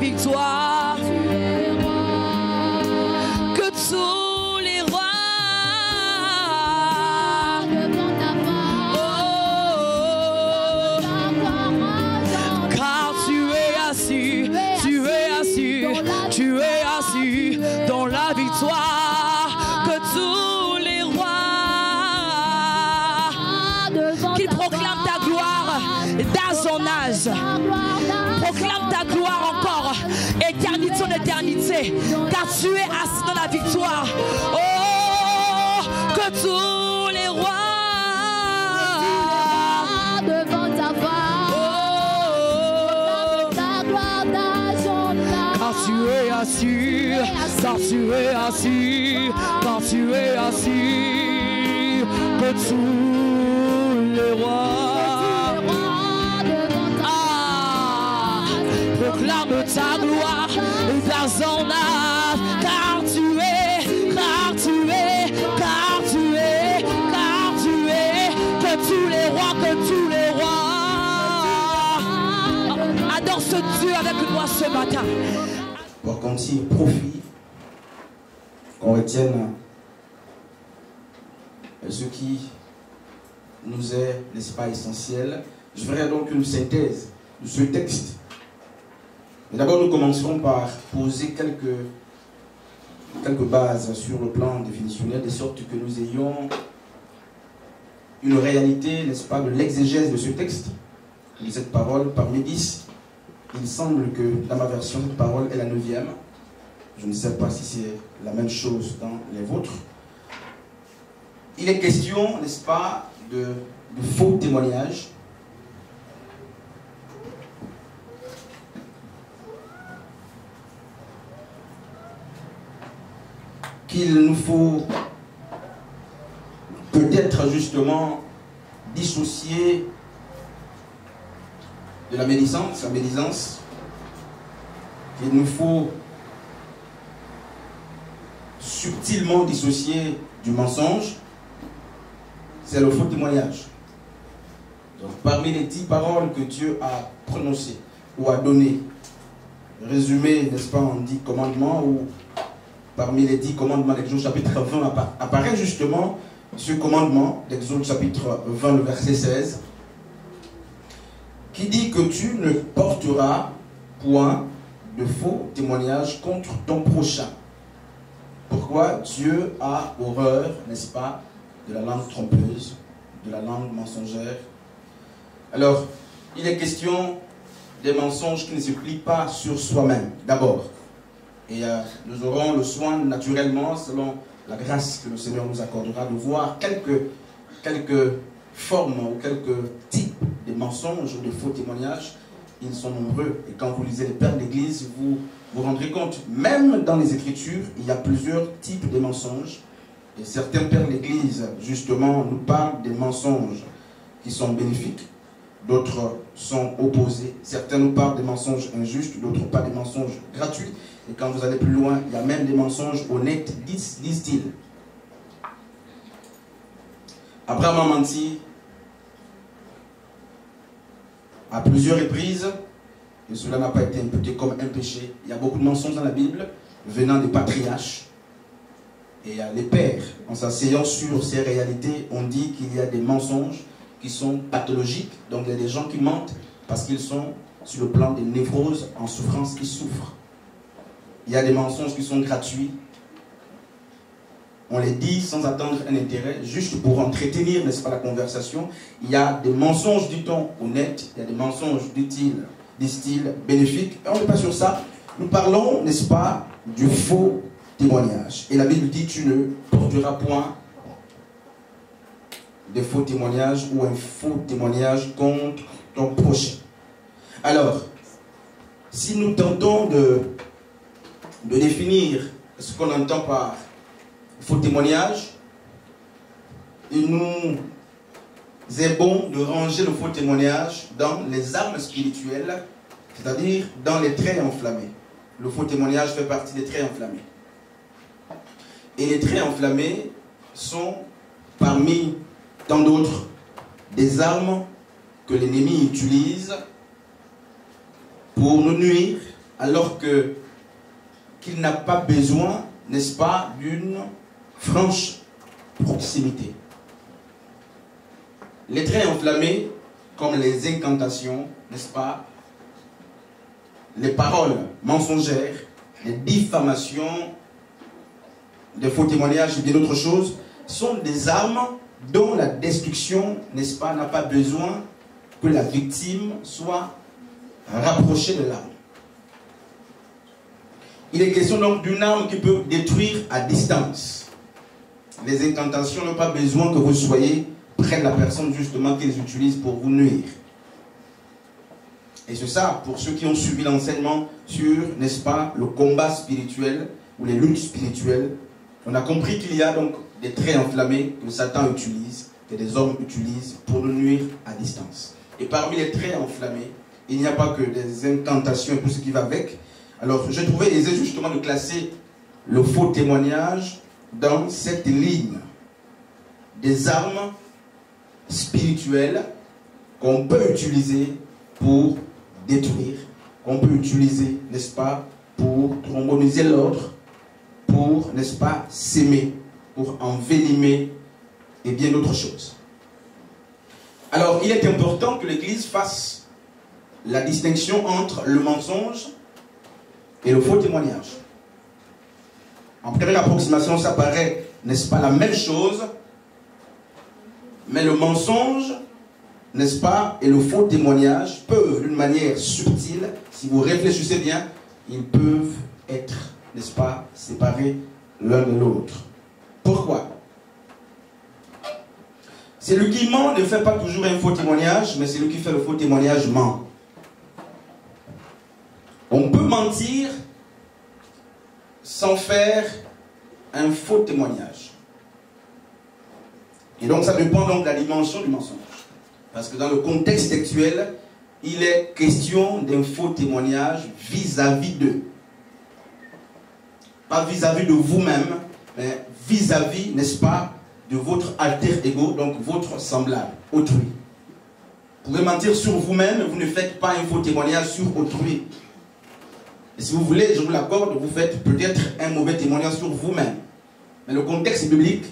victoire. Que tous les rois devant ta face. Car tu es assis, tu es assis, tu es assis dans la victoire. Que tous les rois qui proclament ta gloire dans son âge. Proclame ta gloire encore, éternité en éternité, car tu es assis dans la victoire. Oh, que tous les rois devant ta face, ta gloire dans son âge. Car tu es assis, car tu es assis, car tu es assis, que tous les rois. Proclame ta gloire dans son âge, car tu es, car tu es, car tu es, car tu es, que tous les rois, que tous les rois. Adore ce Dieu avec moi ce matin. Pour qu'on tire profit, qu'on retienne ce qui nous est, n'est-ce pas, essentiel. Je ferai donc une synthèse de ce texte. Mais d'abord, nous commencerons par poser quelques bases sur le plan définitionnel, de sorte que nous ayons une réalité, n'est-ce pas, de l'exégèse de ce texte, de cette parole parmi 10. Il semble que dans ma version, cette parole est la 9e. Je ne sais pas si c'est la même chose dans les vôtres. Il est question, n'est-ce pas, de faux témoignages. Qu'il nous faut peut-être justement dissocier de la médisance, qu'il nous faut subtilement dissocier du mensonge, c'est le faux témoignage. Donc parmi les 10 paroles que Dieu a prononcées ou a données, résumées, n'est-ce pas, en 10 commandements, ou parmi les 10 commandements d'Exode chapitre 20 apparaît justement ce commandement d'Exode chapitre 20, le verset 16, qui dit que tu ne porteras point de faux témoignages contre ton prochain. Pourquoi? Dieu a horreur, n'est-ce pas, de la langue trompeuse, de la langue mensongère. Alors, il est question des mensonges qui ne se plient pas sur soi-même, d'abord. Et nous aurons le soin naturellement, selon la grâce que le Seigneur nous accordera, de voir quelques formes ou quelques types de mensonges, de faux témoignages. Ils sont nombreux. Et quand vous lisez les pères d'église, vous vous rendrez compte, même dans les Écritures, il y a plusieurs types de mensonges. Et certains pères d'église, justement, nous parlent des mensonges qui sont bénéfiques. D'autres sont opposés. Certains nous parlent des mensonges injustes, d'autres pas des mensonges gratuits. Et quand vous allez plus loin, il y a même des mensonges honnêtes, disent-ils. Abraham a menti à plusieurs reprises, et cela n'a pas été imputé comme un péché. Il y a beaucoup de mensonges dans la Bible, venant des patriarches. Et les pères, en s'asseyant sur ces réalités, ont dit qu'il y a des mensonges qui sont pathologiques. Donc il y a des gens qui mentent parce qu'ils sont sur le plan des névroses, en souffrance, qui souffrent. Il y a des mensonges qui sont gratuits. On les dit sans attendre un intérêt, juste pour entretenir, n'est-ce pas, la conversation. Il y a des mensonges, dit-on, honnêtes. Il y a des mensonges, disent-ils, bénéfiques. Et on n'est pas sur ça. Nous parlons, n'est-ce pas, du faux témoignage. Et la Bible dit, tu ne porteras point de faux témoignages ou un faux témoignage contre ton prochain. Alors, si nous tentons de définir ce qu'on entend par faux témoignage, il nous est bon de ranger le faux témoignage dans les armes spirituelles, c'est-à-dire dans les traits enflammés. Le faux témoignage fait partie des traits enflammés. Et les traits enflammés sont, parmi tant d'autres, des armes que l'ennemi utilise pour nous nuire, alors qu'il n'a pas besoin, n'est-ce pas, d'une franche proximité. Les traits enflammés, comme les incantations, n'est-ce pas, les paroles mensongères, les diffamations, les faux témoignages et bien d'autres choses, sont des armes dont la destruction, n'est-ce pas, n'a pas besoin que la victime soit rapprochée de l'arme. Il est question donc d'une arme qui peut détruire à distance. Les incantations n'ont pas besoin que vous soyez près de la personne justement qu'ils utilisent pour vous nuire. Et c'est ça, pour ceux qui ont suivi l'enseignement sur, n'est-ce pas, le combat spirituel ou les luttes spirituelles, on a compris qu'il y a donc des traits enflammés que Satan utilise, que des hommes utilisent pour nous nuire à distance. Et parmi les traits enflammés, il n'y a pas que des incantations et tout ce qui va avec. Alors, j'ai trouvé aisé justement de classer le faux témoignage dans cette ligne des armes spirituelles qu'on peut utiliser pour détruire, qu'on peut utiliser, n'est-ce pas, pour tromboniser l'autre, pour, n'est-ce pas, s'aimer, pour envenimer et bien d'autres choses. Alors, il est important que l'Église fasse la distinction entre le mensonge et le faux témoignage. En première approximation, ça paraît, n'est-ce pas, la même chose, mais le mensonge, n'est-ce pas, et le faux témoignage peuvent, d'une manière subtile, si vous réfléchissez bien, ils peuvent être, n'est-ce pas, séparés l'un de l'autre. Pourquoi? Celui qui ment ne fait pas toujours un faux témoignage, mais celui qui fait le faux témoignage ment. On peut mentir sans faire un faux témoignage. Et donc ça dépend donc de la dimension du mensonge. Parce que dans le contexte actuel, il est question d'un faux témoignage vis-à-vis d'eux. Pas vis-à-vis de vous-même, mais vis-à-vis, n'est-ce pas, de votre alter ego, donc votre semblable, autrui. Vous pouvez mentir sur vous-même, vous ne faites pas un faux témoignage sur autrui. Et si vous voulez, je vous l'accorde, vous faites peut-être un mauvais témoignage sur vous-même. Mais le contexte biblique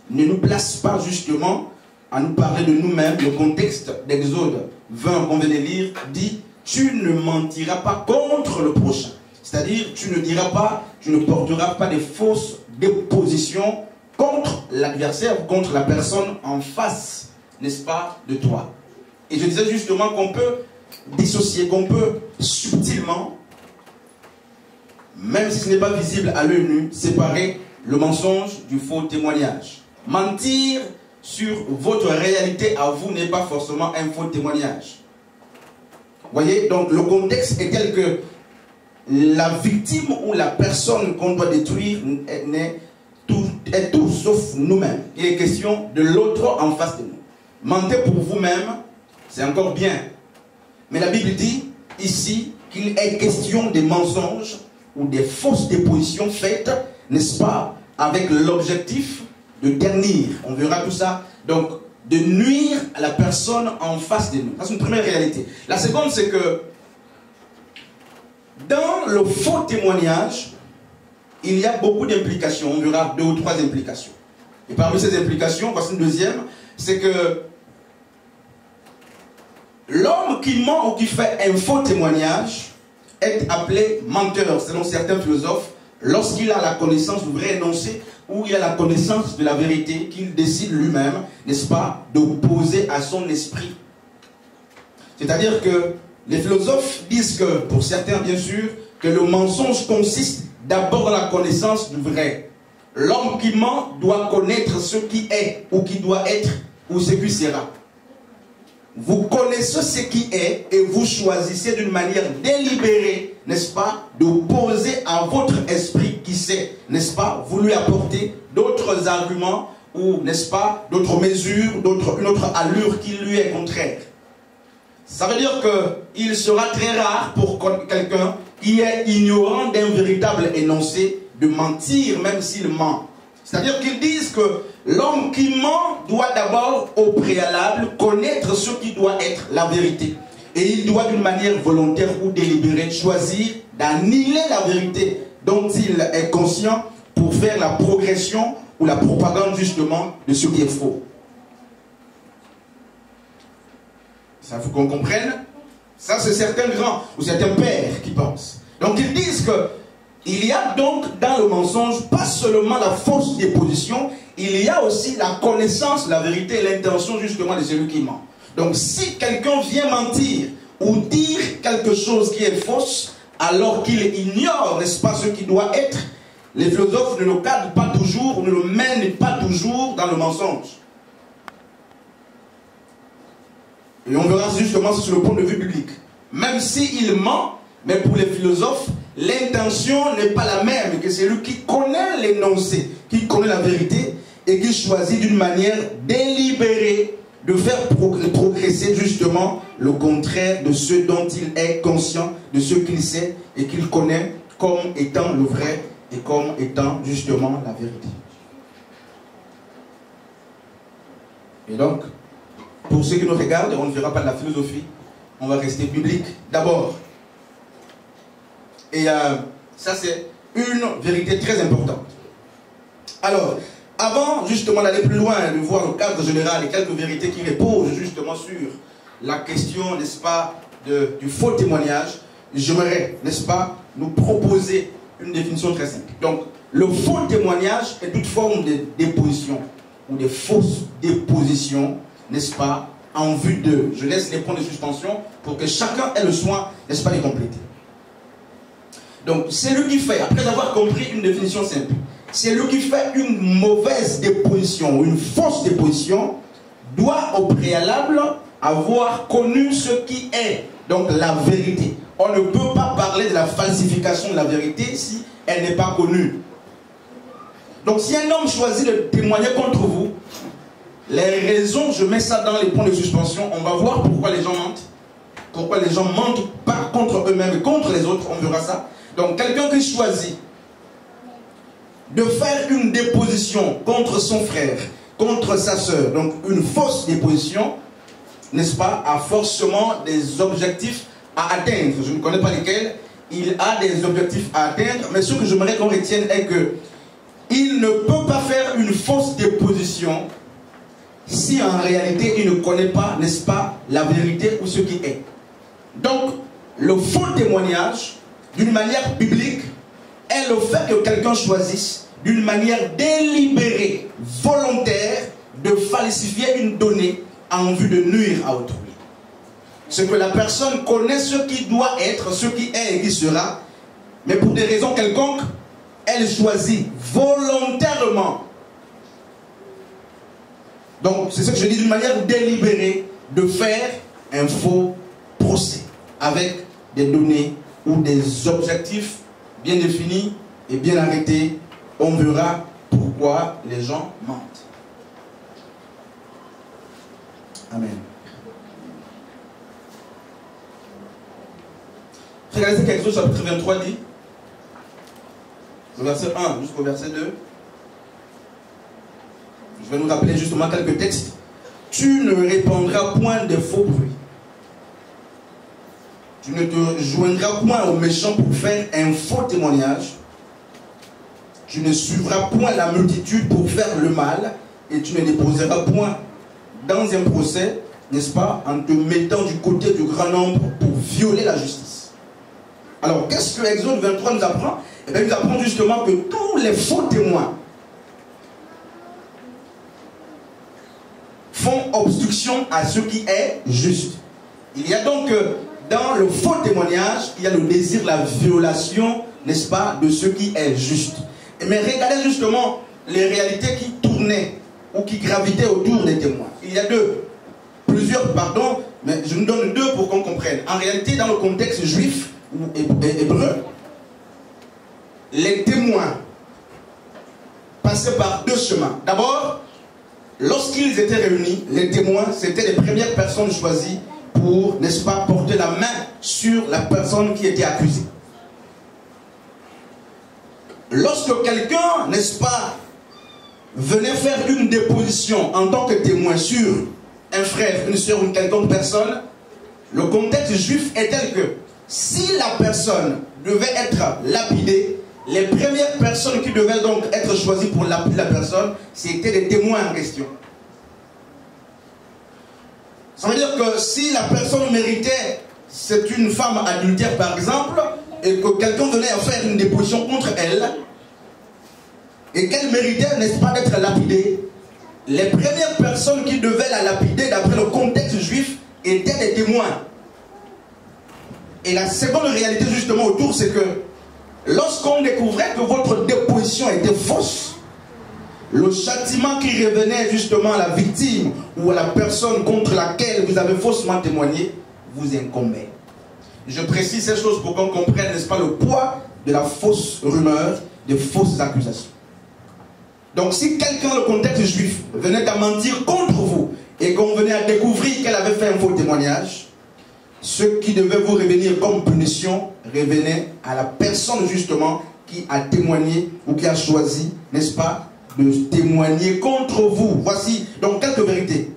ne nous place pas justement à nous parler de nous-mêmes. Le contexte d'Exode 20 qu'on vient de lire dit « Tu ne mentiras pas contre le prochain ». C'est-à-dire, tu ne diras pas, tu ne porteras pas des fausses dépositions contre l'adversaire, contre la personne en face, n'est-ce pas, de toi. Et je disais justement qu'on peut dissocier, qu'on peut subtilement, même si ce n'est pas visible à l'œil nu, séparer le mensonge du faux témoignage. Mentir sur votre réalité à vous n'est pas forcément un faux témoignage. Vous voyez, donc le contexte est tel que la victime ou la personne qu'on doit détruire est tout sauf nous-mêmes. Il est question de l'autre en face de nous. Mentez pour vous-même, c'est encore bien. Mais la Bible dit ici qu'il est question des mensonges ou des fausses dépositions faites, n'est-ce pas, avec l'objectif de ternir. On verra tout ça. Donc, de nuire à la personne en face de nous. Ça, c'est une première réalité. La seconde, c'est que dans le faux témoignage, il y a beaucoup d'implications. On verra 2 ou 3 implications. Et parmi ces implications, voici une deuxième, c'est que l'homme qui ment ou qui fait un faux témoignage est appelé menteur, selon certains philosophes, lorsqu'il a la connaissance du vrai énoncé ou il a la connaissance de la vérité qu'il décide lui-même, n'est-ce pas, d'opposer à son esprit. C'est-à-dire que les philosophes disent que, pour certains bien sûr, que le mensonge consiste d'abord dans la connaissance du vrai. L'homme qui ment doit connaître ce qui est, ou qui doit être, ou ce qui sera. Vous connaissez ce qui est et vous choisissez d'une manière délibérée, n'est-ce pas, d'opposer à votre esprit qui sait, n'est-ce pas, vous lui apporter d'autres arguments ou, n'est-ce pas, d'autres mesures, une autre allure qui lui est contraire. Ça veut dire qu'il sera très rare pour quelqu'un qui est ignorant d'un véritable énoncé de mentir même s'il ment. C'est-à-dire qu'ils disent que l'homme qui ment doit d'abord au préalable connaître ce qui doit être la vérité. Et il doit d'une manière volontaire ou délibérée choisir d'annihiler la vérité dont il est conscient pour faire la progression ou la propagande justement de ce qui est faux. Ça faut qu'on comprenne. Ça c'est certains grands ou certains pères qui pensent. Donc ils disent que il y a donc dans le mensonge pas seulement la fausse déposition, il y a aussi la connaissance, la vérité et l'intention justement de celui qui ment. Donc si quelqu'un vient mentir ou dire quelque chose qui est fausse, alors qu'il ignore, n'est-ce pas, ce qui doit être, les philosophes ne le cadrent pas toujours, ne le mènent pas toujours dans le mensonge. Et on verra justement sur le point de vue biblique. Même s'il ment, mais pour les philosophes, l'intention n'est pas la même que celui qui connaît l'énoncé, qui connaît la vérité et qui choisit d'une manière délibérée de faire progresser justement le contraire de ce dont il est conscient, de ce qu'il sait et qu'il connaît comme étant le vrai et comme étant justement la vérité. Et donc, pour ceux qui nous regardent, on ne verra pas de la philosophie, on va rester biblique d'abord. Et ça c'est une vérité très importante. Alors, avant justement d'aller plus loin, de voir le cadre général et quelques vérités qui reposent justement sur la question, n'est-ce pas, du faux témoignage, j'aimerais, n'est-ce pas, nous proposer une définition très simple. Donc, le faux témoignage est toute forme de déposition ou de fausse déposition, n'est-ce pas, en vue de, je laisse les points de suspension pour que chacun ait le soin, n'est-ce pas, de compléter. Donc, c'est lui qui fait, après avoir compris une définition simple, c'est lui qui fait une mauvaise déposition ou une fausse déposition, doit au préalable avoir connu ce qui est, donc la vérité. On ne peut pas parler de la falsification de la vérité si elle n'est pas connue. Donc si un homme choisit de témoigner contre vous, les raisons, je mets ça dans les points de suspension, on va voir pourquoi les gens mentent. Pourquoi les gens mentent pas contre eux-mêmes et contre les autres, on verra ça. Donc quelqu'un qui choisit de faire une déposition contre son frère, contre sa sœur, donc une fausse déposition, n'est-ce pas, a forcément des objectifs à atteindre. Je ne connais pas lesquels. Il a des objectifs à atteindre, mais ce que j'aimerais qu'on retienne est que il ne peut pas faire une fausse déposition si en réalité il ne connaît pas, n'est-ce pas, la vérité ou ce qui est. Donc, le faux témoignage, d'une manière biblique, est le fait que quelqu'un choisisse d'une manière délibérée, volontaire, de falsifier une donnée en vue de nuire à autrui. C'est que la personne connaît ce qui doit être, ce qui est et qui sera, mais pour des raisons quelconques, elle choisit volontairement. Donc, c'est ce que je dis, d'une manière délibérée, de faire un faux procès avec des données ou des objectifs bien définis et bien arrêtés. On verra pourquoi les gens mentent. Amen. Regardez ce qu'Exode chapitre 23 dit. Le verset 1 jusqu'au verset 2. Je vais nous rappeler justement quelques textes. Tu ne répandras point de faux bruits. Tu ne te joindras point aux méchants pour faire un faux témoignage. Tu ne suivras point la multitude pour faire le mal. Et tu ne déposeras point dans un procès, n'est-ce pas, en te mettant du côté du grand nombre pour violer la justice. Alors, qu'est-ce que Exode 23 nous apprend? Eh bien, il nous apprend justement que tous les faux témoins font obstruction à ce qui est juste. Il y a donc dans le faux témoignage, il y a le désir, la violation, n'est-ce pas, de ce qui est juste. Mais regardez justement les réalités qui tournaient ou qui gravitaient autour des témoins. Il y a plusieurs, pardon, mais je nous donne deux pour qu'on comprenne. En réalité, dans le contexte juif ou hébreu, les témoins passaient par deux chemins. D'abord, lorsqu'ils étaient réunis, les témoins, c'était les premières personnes choisies pour, n'est-ce pas, porter la main sur la personne qui était accusée. Lorsque quelqu'un, n'est-ce pas, venait faire une déposition en tant que témoin sur un frère, une soeur ou une quelconque personne, Le contexte juif est tel que si la personne devait être lapidée, les premières personnes qui devaient donc être choisies pour lapider la personne, c'était les témoins en question. Ça veut dire que si la personne méritait, c'est une femme adultère par exemple, et que quelqu'un venait à faire une déposition contre elle, et qu'elle méritait, n'est-ce pas, d'être lapidée, les premières personnes qui devaient la lapider d'après le contexte juif étaient des témoins. Et la seconde réalité justement autour, c'est que lorsqu'on découvrait que votre déposition était fausse, le châtiment qui revenait justement à la victime ou à la personne contre laquelle vous avez faussement témoigné vous incombait. Je précise ces choses pour qu'on comprenne, n'est-ce pas, le poids de la fausse rumeur, des fausses accusations. Donc si quelqu'un, le contexte juif, venait à mentir contre vous et qu'on venait à découvrir qu'elle avait fait un faux témoignage, ce qui devait vous revenir comme punition revenait à la personne justement qui a témoigné ou qui a choisi, n'est-ce pas, de témoigner contre vous. Voici donc quelques vérités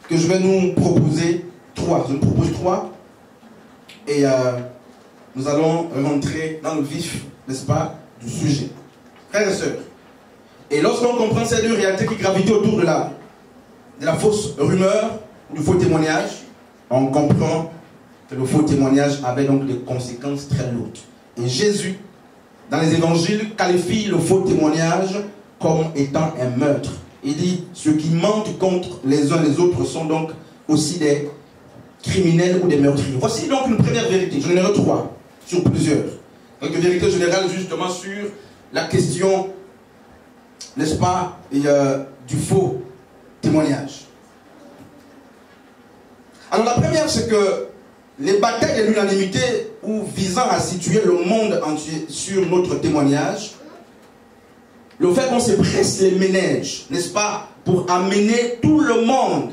que je vais nous proposer. Trois. Je vous propose trois. Et nous allons rentrer dans le vif, n'est-ce pas, du sujet. Frères et sœurs, et lorsqu'on comprend ces deux réalités qui gravitent autour de la fausse rumeur, du faux témoignage, on comprend que le faux témoignage avait donc des conséquences très lourdes. Et Jésus, dans les évangiles, qualifie le faux témoignage comme étant un meurtre. Il dit, ceux qui mentent contre les uns les autres sont donc aussi des criminels ou des meurtriers. Voici donc une première vérité. J'en ai trois, sur plusieurs. Donc une vérité générale justement sur la question, n'est-ce pas, du faux témoignage. Alors la première, c'est que les batailles de l'unanimité ou visant à situer le monde entier sur notre témoignage, le fait qu'on se presse les méninges, n'est-ce pas, pour amener tout le monde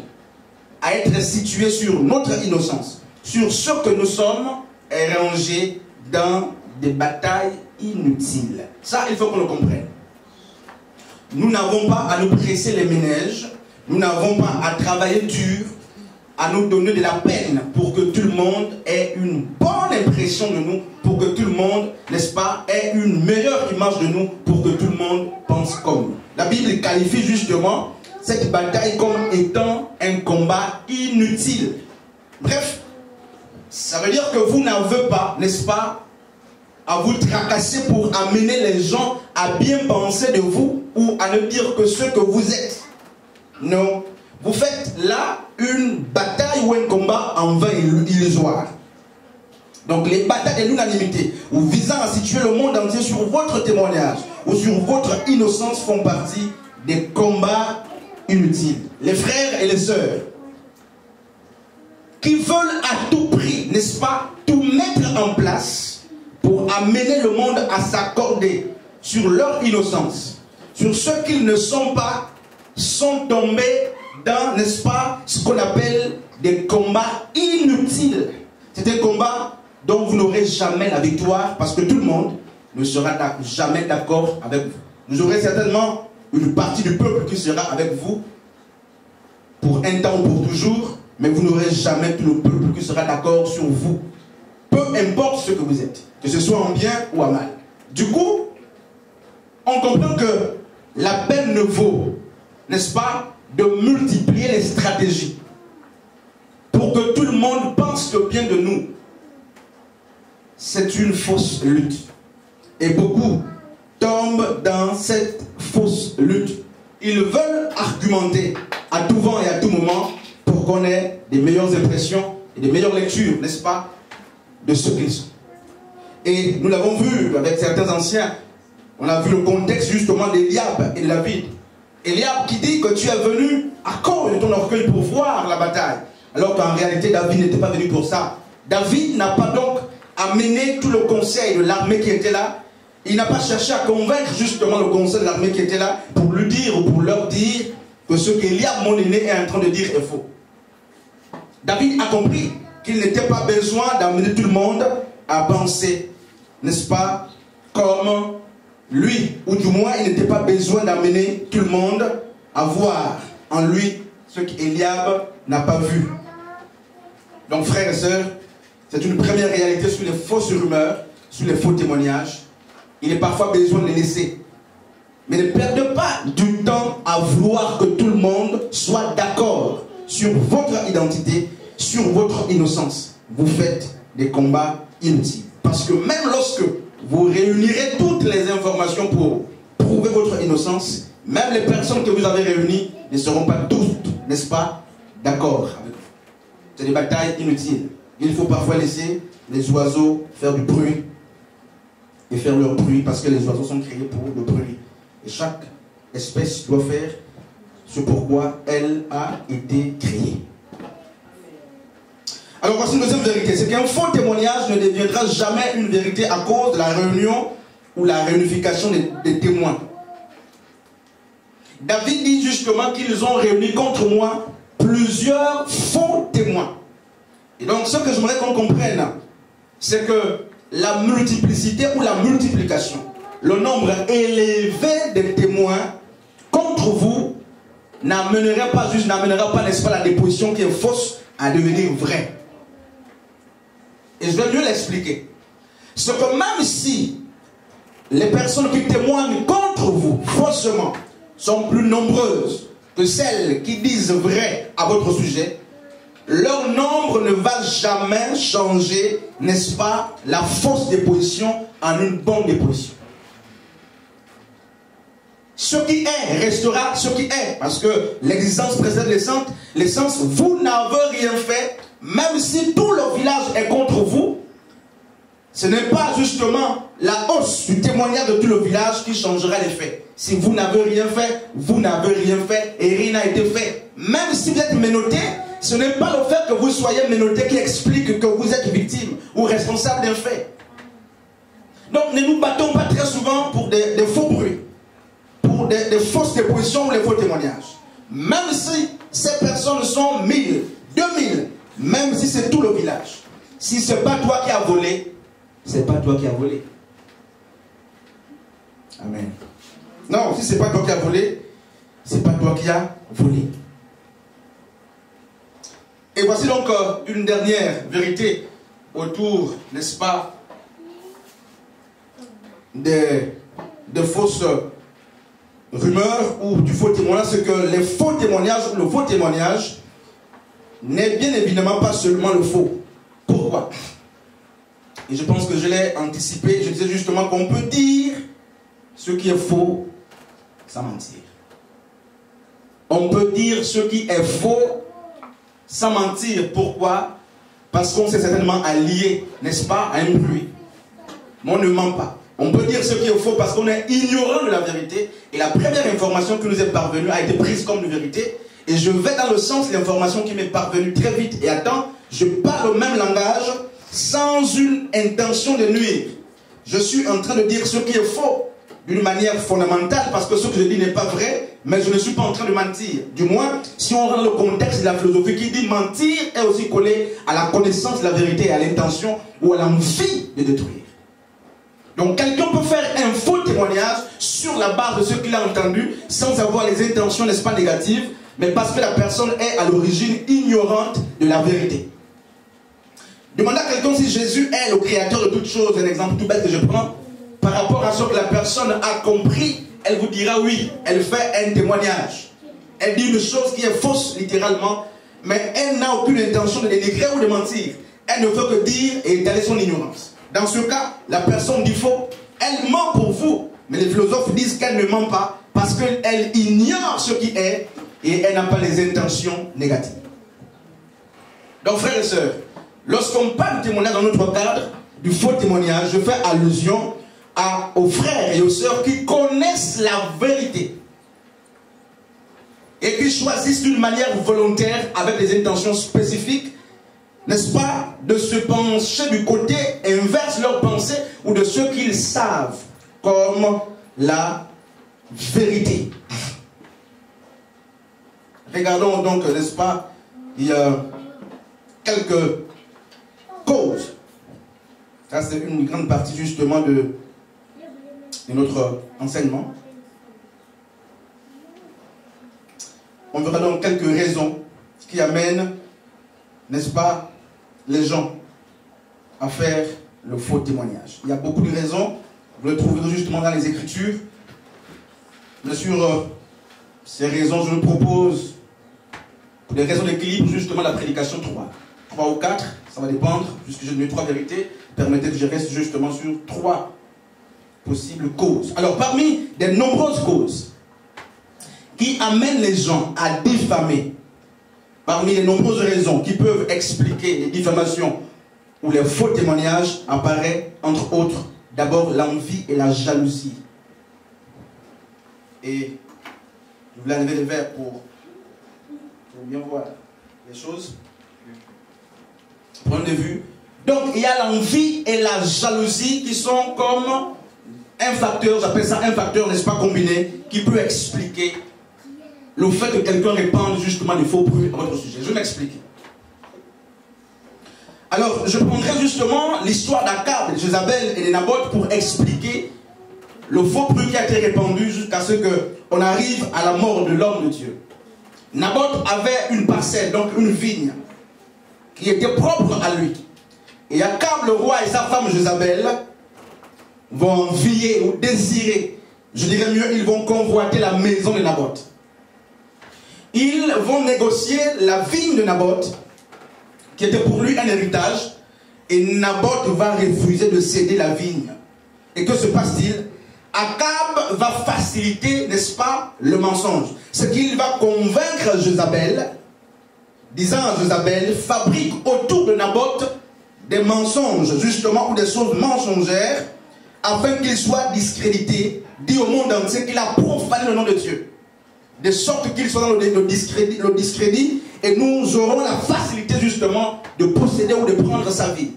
à être situé sur notre innocence, sur ce que nous sommes, est rangé dans des batailles inutiles. Ça, il faut qu'on le comprenne. Nous n'avons pas à nous presser les méninges, nous n'avons pas à travailler dur, à nous donner de la peine pour que tout le monde ait une bonne impression de nous, pour que tout le monde, n'est-ce pas, ait une meilleure image de nous, pour que tout le monde pense comme nous. La Bible qualifie justement cette bataille comme étant un combat inutile. Bref, ça veut dire que vous n'avez pas, n'est-ce pas, à vous tracasser pour amener les gens à bien penser de vous ou à ne dire que ce que vous êtes. Non. Vous faites là une bataille ou un combat en vain illusoire. Donc les batailles de l'unanimité ou visant à situer le monde entier sur votre témoignage ou sur votre innocence font partie des combats inutiles. Les frères et les sœurs qui veulent à tout prix, n'est-ce pas, tout mettre en place pour amener le monde à s'accorder sur leur innocence, sur ce qu'ils ne sont pas, sont tombés dans, n'est-ce pas, ce qu'on appelle des combats inutiles. C'est un combat dont vous n'aurez jamais la victoire parce que tout le monde ne sera jamais d'accord avec vous. Vous aurez certainement une partie du peuple qui sera avec vous pour un temps ou pour toujours, mais vous n'aurez jamais tout le peuple qui sera d'accord sur vous. Peu importe ce que vous êtes, que ce soit en bien ou en mal. Du coup, on comprend que la peine ne vaut, n'est-ce pas, de multiplier les stratégies pour que tout le monde pense le bien de nous. C'est une fausse lutte. Et beaucoup tombent dans cette fausse lutte. Ils veulent argumenter à tout vent et à tout moment pour qu'on ait des meilleures impressions et des meilleures lectures, n'est-ce pas, de ce qu'ils sont. Et nous l'avons vu avec certains anciens. On a vu le contexte justement d'Éliab et de David. Éliab qui dit que tu es venu à cause de ton orgueil pour voir la bataille. Alors qu'en réalité, David n'était pas venu pour ça. David n'a pas donc amené tout le conseil de l'armée qui était là. Il n'a pas cherché à convaincre justement le conseil de l'armée qui était là pour lui dire ou pour leur dire que ce qu'Éliab, mon aîné, est en train de dire est faux. David a compris qu'il n'était pas besoin d'amener tout le monde à penser, n'est-ce pas, comme lui, ou du moins il n'était pas besoin d'amener tout le monde à voir en lui ce qu'Éliab n'a pas vu. Donc frères et sœurs, c'est une première réalité sur les fausses rumeurs, sur les faux témoignages. Il est parfois besoin de les laisser. Mais ne perdez pas du temps à vouloir que tout le monde soit d'accord sur votre identité, sur votre innocence. Vous faites des combats inutiles. Parce que même lorsque vous réunirez toutes les informations pour prouver votre innocence, même les personnes que vous avez réunies ne seront pas toutes, n'est-ce pas, d'accord avec vous. C'est des batailles inutiles. Il faut parfois laisser les oiseaux faire du bruit et faire leur bruit parce que les oiseaux sont créés pour le bruit. Et chaque espèce doit faire ce pourquoi elle a été créée. Alors voici une deuxième vérité, c'est qu'un faux témoignage ne deviendra jamais une vérité à cause de la réunion ou la réunification des témoins. David dit justement qu'ils ont réuni contre moi plusieurs faux témoins. Et donc ce que j'aimerais qu'on comprenne, c'est que la multiplicité ou la multiplication, le nombre élevé de témoins contre vous n'amènera pas, n'est-ce pas, la déposition qui est fausse à devenir vraie. Et je vais mieux l'expliquer. C'est que même si les personnes qui témoignent contre vous faussement sont plus nombreuses que celles qui disent vrai à votre sujet, leur nombre ne va jamais changer, n'est-ce pas, la fausse déposition en une bonne déposition. Ce qui est restera ce qui est, parce que l'existence précède l'essence. Vous n'avez rien fait, même si tout le village est contre vous. Ce n'est pas justement la hausse du témoignage de tout le village qui changera les faits. Si vous n'avez rien fait, vous n'avez rien fait et rien n'a été fait. Même si vous êtes menotté, ce n'est pas le fait que vous soyez menotté qui explique que vous êtes victime ou responsable d'un fait. Donc ne nous battons pas très souvent pour des faux bruits, pour des fausses dépositions ou les faux témoignages. Même si ces personnes sont 1000, 2000, même si c'est tout le village. Si ce n'est pas toi qui as volé, c'est pas toi qui as volé. Amen. Non, si c'est pas toi qui as volé, c'est pas toi qui as volé. Et voici donc une dernière vérité autour, n'est-ce pas, de fausses rumeurs ou du faux témoignage, c'est que les faux témoignages, le faux témoignage n'est bien évidemment pas seulement le faux. Pourquoi? Et je pense que je l'ai anticipé, je disais justement qu'on peut dire ce qui est faux sans mentir. On peut dire ce qui est faux sans mentir. Pourquoi? Parce qu'on s'est certainement allié, n'est-ce pas, à un bruit. Mais on ne ment pas. On peut dire ce qui est faux parce qu'on est ignorant de la vérité. Et la première information qui nous est parvenue a été prise comme une vérité. Et je vais dans le sens de l'information qui m'est parvenue très vite. Et attends, je parle au même langage sans une intention de nuire. Je suis en train de dire ce qui est faux d'une manière fondamentale parce que ce que je dis n'est pas vrai, mais je ne suis pas en train de mentir. Du moins, si on rend le contexte de la philosophie qui dit mentir est aussi collé à la connaissance de la vérité et à l'intention ou à l'envie de détruire. Donc quelqu'un peut faire un faux témoignage sur la base de ce qu'il a entendu sans avoir les intentions, n'est-ce pas, négatives, mais parce que la personne est à l'origine ignorante de la vérité. Demandez à quelqu'un si Jésus est le créateur de toutes choses, un exemple tout bête que je prends, par rapport à ce que la personne a compris, elle vous dira oui, elle fait un témoignage. Elle dit une chose qui est fausse littéralement, mais elle n'a aucune intention de dénigrer ou de mentir. Elle ne veut que dire et étaler son ignorance. Dans ce cas, la personne dit faux, elle ment pour vous, mais les philosophes disent qu'elle ne ment pas parce qu'elle ignore ce qui est et elle n'a pas les intentions négatives. Donc frères et sœurs, lorsqu'on parle de témoignage dans notre cadre, du faux témoignage, je fais allusion aux frères et aux sœurs qui connaissent la vérité et qui choisissent d'une manière volontaire, avec des intentions spécifiques, n'est-ce pas, de se pencher du côté inverse de leurs pensées ou de ce qu'ils savent comme la vérité. Regardons donc, n'est-ce pas, il y a quelques causes. Ça, c'est une grande partie justement de notre enseignement. On verra donc quelques raisons qui amènent, n'est-ce pas, les gens à faire le faux témoignage? Il y a beaucoup de raisons. Vous le trouverez justement dans les Écritures. Bien sûr, ces raisons, je le propose pour des raisons d'équilibre, justement, la prédication 3 ou 4, ça va dépendre, puisque j'ai donné 3 vérités. Permettez que je reste justement sur 3 possibles causes. Alors, parmi des nombreuses causes qui amènent les gens à diffamer, parmi les nombreuses raisons qui peuvent expliquer les diffamations ou les faux témoignages, apparaît, entre autres, d'abord l'envie et la jalousie. Et je voulais enlever les verres pour bien voir les choses. Prenez vue. Donc il y a l'envie et la jalousie qui sont comme un facteur, j'appelle ça un facteur, n'est-ce pas, combiné, qui peut expliquer le fait que quelqu'un répande justement des faux bruits à votre sujet. Je vais m'expliquer. Alors, je prendrai justement l'histoire d'Akab, de Jézabel et de Naboth pour expliquer le faux bruit qui a été répandu jusqu'à ce qu'on arrive à la mort de l'homme de Dieu. Naboth avait une parcelle, donc une vigne, qui était propre à lui. Et Akab, le roi, et sa femme Jézabel vont envier ou désirer, je dirais mieux, ils vont convoiter la maison de Naboth. Ils vont négocier la vigne de Naboth, qui était pour lui un héritage, et Naboth va refuser de céder la vigne. Et que se passe-t-il? Akab va faciliter, n'est-ce pas, le mensonge. C'est qu'il va convaincre Jézabel, disant à Jézabel, fabrique autour de Naboth des mensonges, justement, ou des choses mensongères, afin qu'il soit discrédité, dit au monde entier qu'il a profané le nom de Dieu. De sorte qu'il soit dans le discrédit, et nous aurons la facilité justement de posséder ou de prendre sa vie.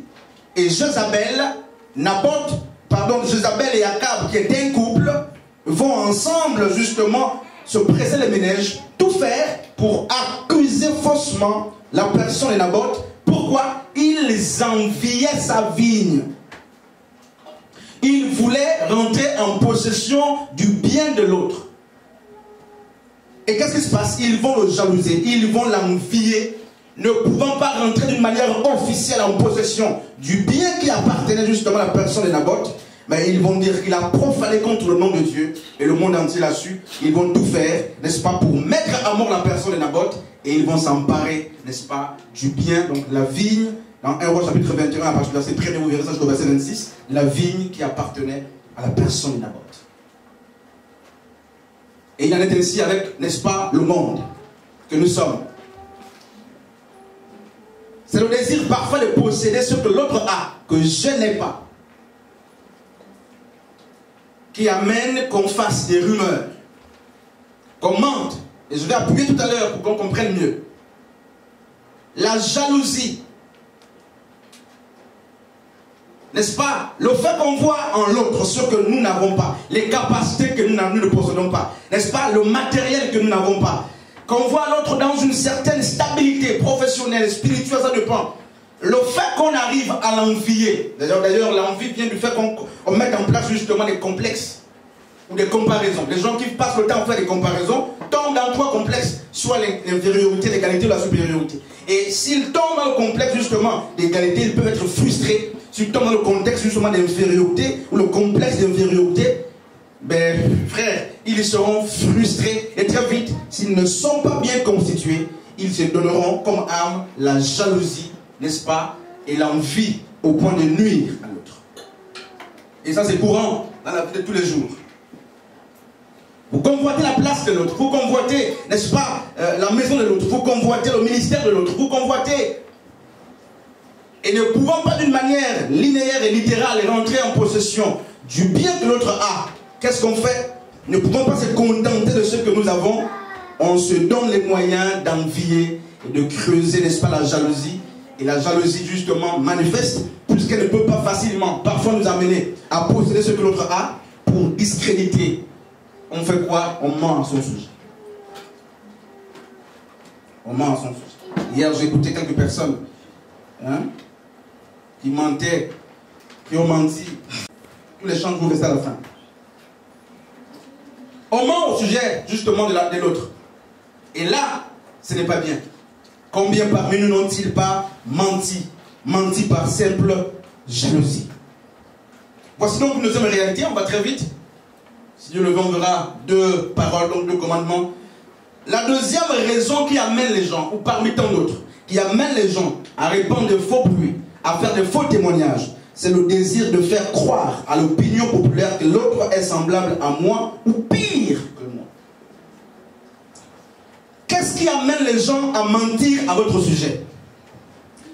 Et Jézabel et Akab, qui étaient un couple, vont ensemble justement se presser les ménages, tout faire pour accuser faussement la personne de Naboth. Pourquoi? Ils enviaient sa vigne. Ils voulaient rentrer en possession du bien de l'autre. Et qu'est-ce qui se passe? Ils vont le jalouser, ils vont l'envier, ne pouvant pas rentrer d'une manière officielle en possession du bien qui appartenait justement à la personne de Naboth. Mais ils vont dire qu'il a profané contre le nom de Dieu, et le monde entier l'a su. Ils vont tout faire, n'est-ce pas, pour mettre à mort la personne de Naboth, et ils vont s'emparer, n'est-ce pas, du bien, donc la vigne, dans 1 Roi chapitre 21, à partir du verset 1er, vous verrez ça jusqu'au verset 26, la vigne qui appartenait à la personne de Naboth. Et il en est ainsi avec, n'est-ce pas, le monde que nous sommes. C'est le désir parfois de posséder ce que l'autre a, que je n'ai pas, qui amène qu'on fasse des rumeurs, qu'on mente. Et je vais appuyer tout à l'heure pour qu'on comprenne mieux. La jalousie, n'est-ce pas? Le fait qu'on voit en l'autre ce que nous n'avons pas, les capacités que nous ne possédons pas, n'est-ce pas? Le matériel que nous n'avons pas. Qu'on voit l'autre dans une certaine stabilité professionnelle, spirituelle, ça dépend. Le fait qu'on arrive à l'envier, d'ailleurs l'envie vient du fait qu'on mette en place justement des complexes ou des comparaisons. Les gens qui passent le temps à faire des comparaisons tombent dans 3 complexes, soit l'infériorité, l'égalité ou la supériorité. Et s'ils tombent dans le complexe justement d'égalité, ils peuvent être frustrés. S'ils tombent dans le contexte justement d'infériorité ou le complexe d'infériorité, ben frère, ils seront frustrés et très vite, s'ils ne sont pas bien constitués, ils se donneront comme arme la jalousie, n'est-ce pas, et l'envie au point de nuire à l'autre. Et ça c'est courant dans la vie de tous les jours. Vous convoitez la place de l'autre, vous convoitez, n'est-ce pas, la maison de l'autre, vous convoitez le ministère de l'autre, vous convoitez. Et ne pouvant pas d'une manière linéaire et littérale rentrer en possession du bien que l'autre a, qu'est-ce qu'on fait? Ne pouvons pas se contenter de ce que nous avons, on se donne les moyens d'envier et de creuser, n'est-ce pas, la jalousie. Et la jalousie justement manifeste puisqu'elle ne peut pas facilement parfois nous amener à posséder ce que l'autre a pour discréditer. On fait quoi? On ment à son sujet. On ment à son sujet. Hier j'ai écouté quelques personnes qui mentaient, qui ont menti. Tous les chants vont rester à la fin. On ment au sujet justement de l'autre. Et là, ce n'est pas bien. Combien parmi nous n'ont-ils pas menti menti par simple jalousie. Voici donc une deuxième réalité, on va très vite. Si Dieu le veut, on verra 2 paroles, donc 2 commandements. La deuxième raison qui amène les gens, ou parmi tant d'autres, qui amène les gens à répandre de faux bruits, à faire de faux témoignages, c'est le désir de faire croire à l'opinion populaire que l'autre est semblable à moi ou pire que moi. Qu'est-ce qui amène les gens à mentir à votre sujet?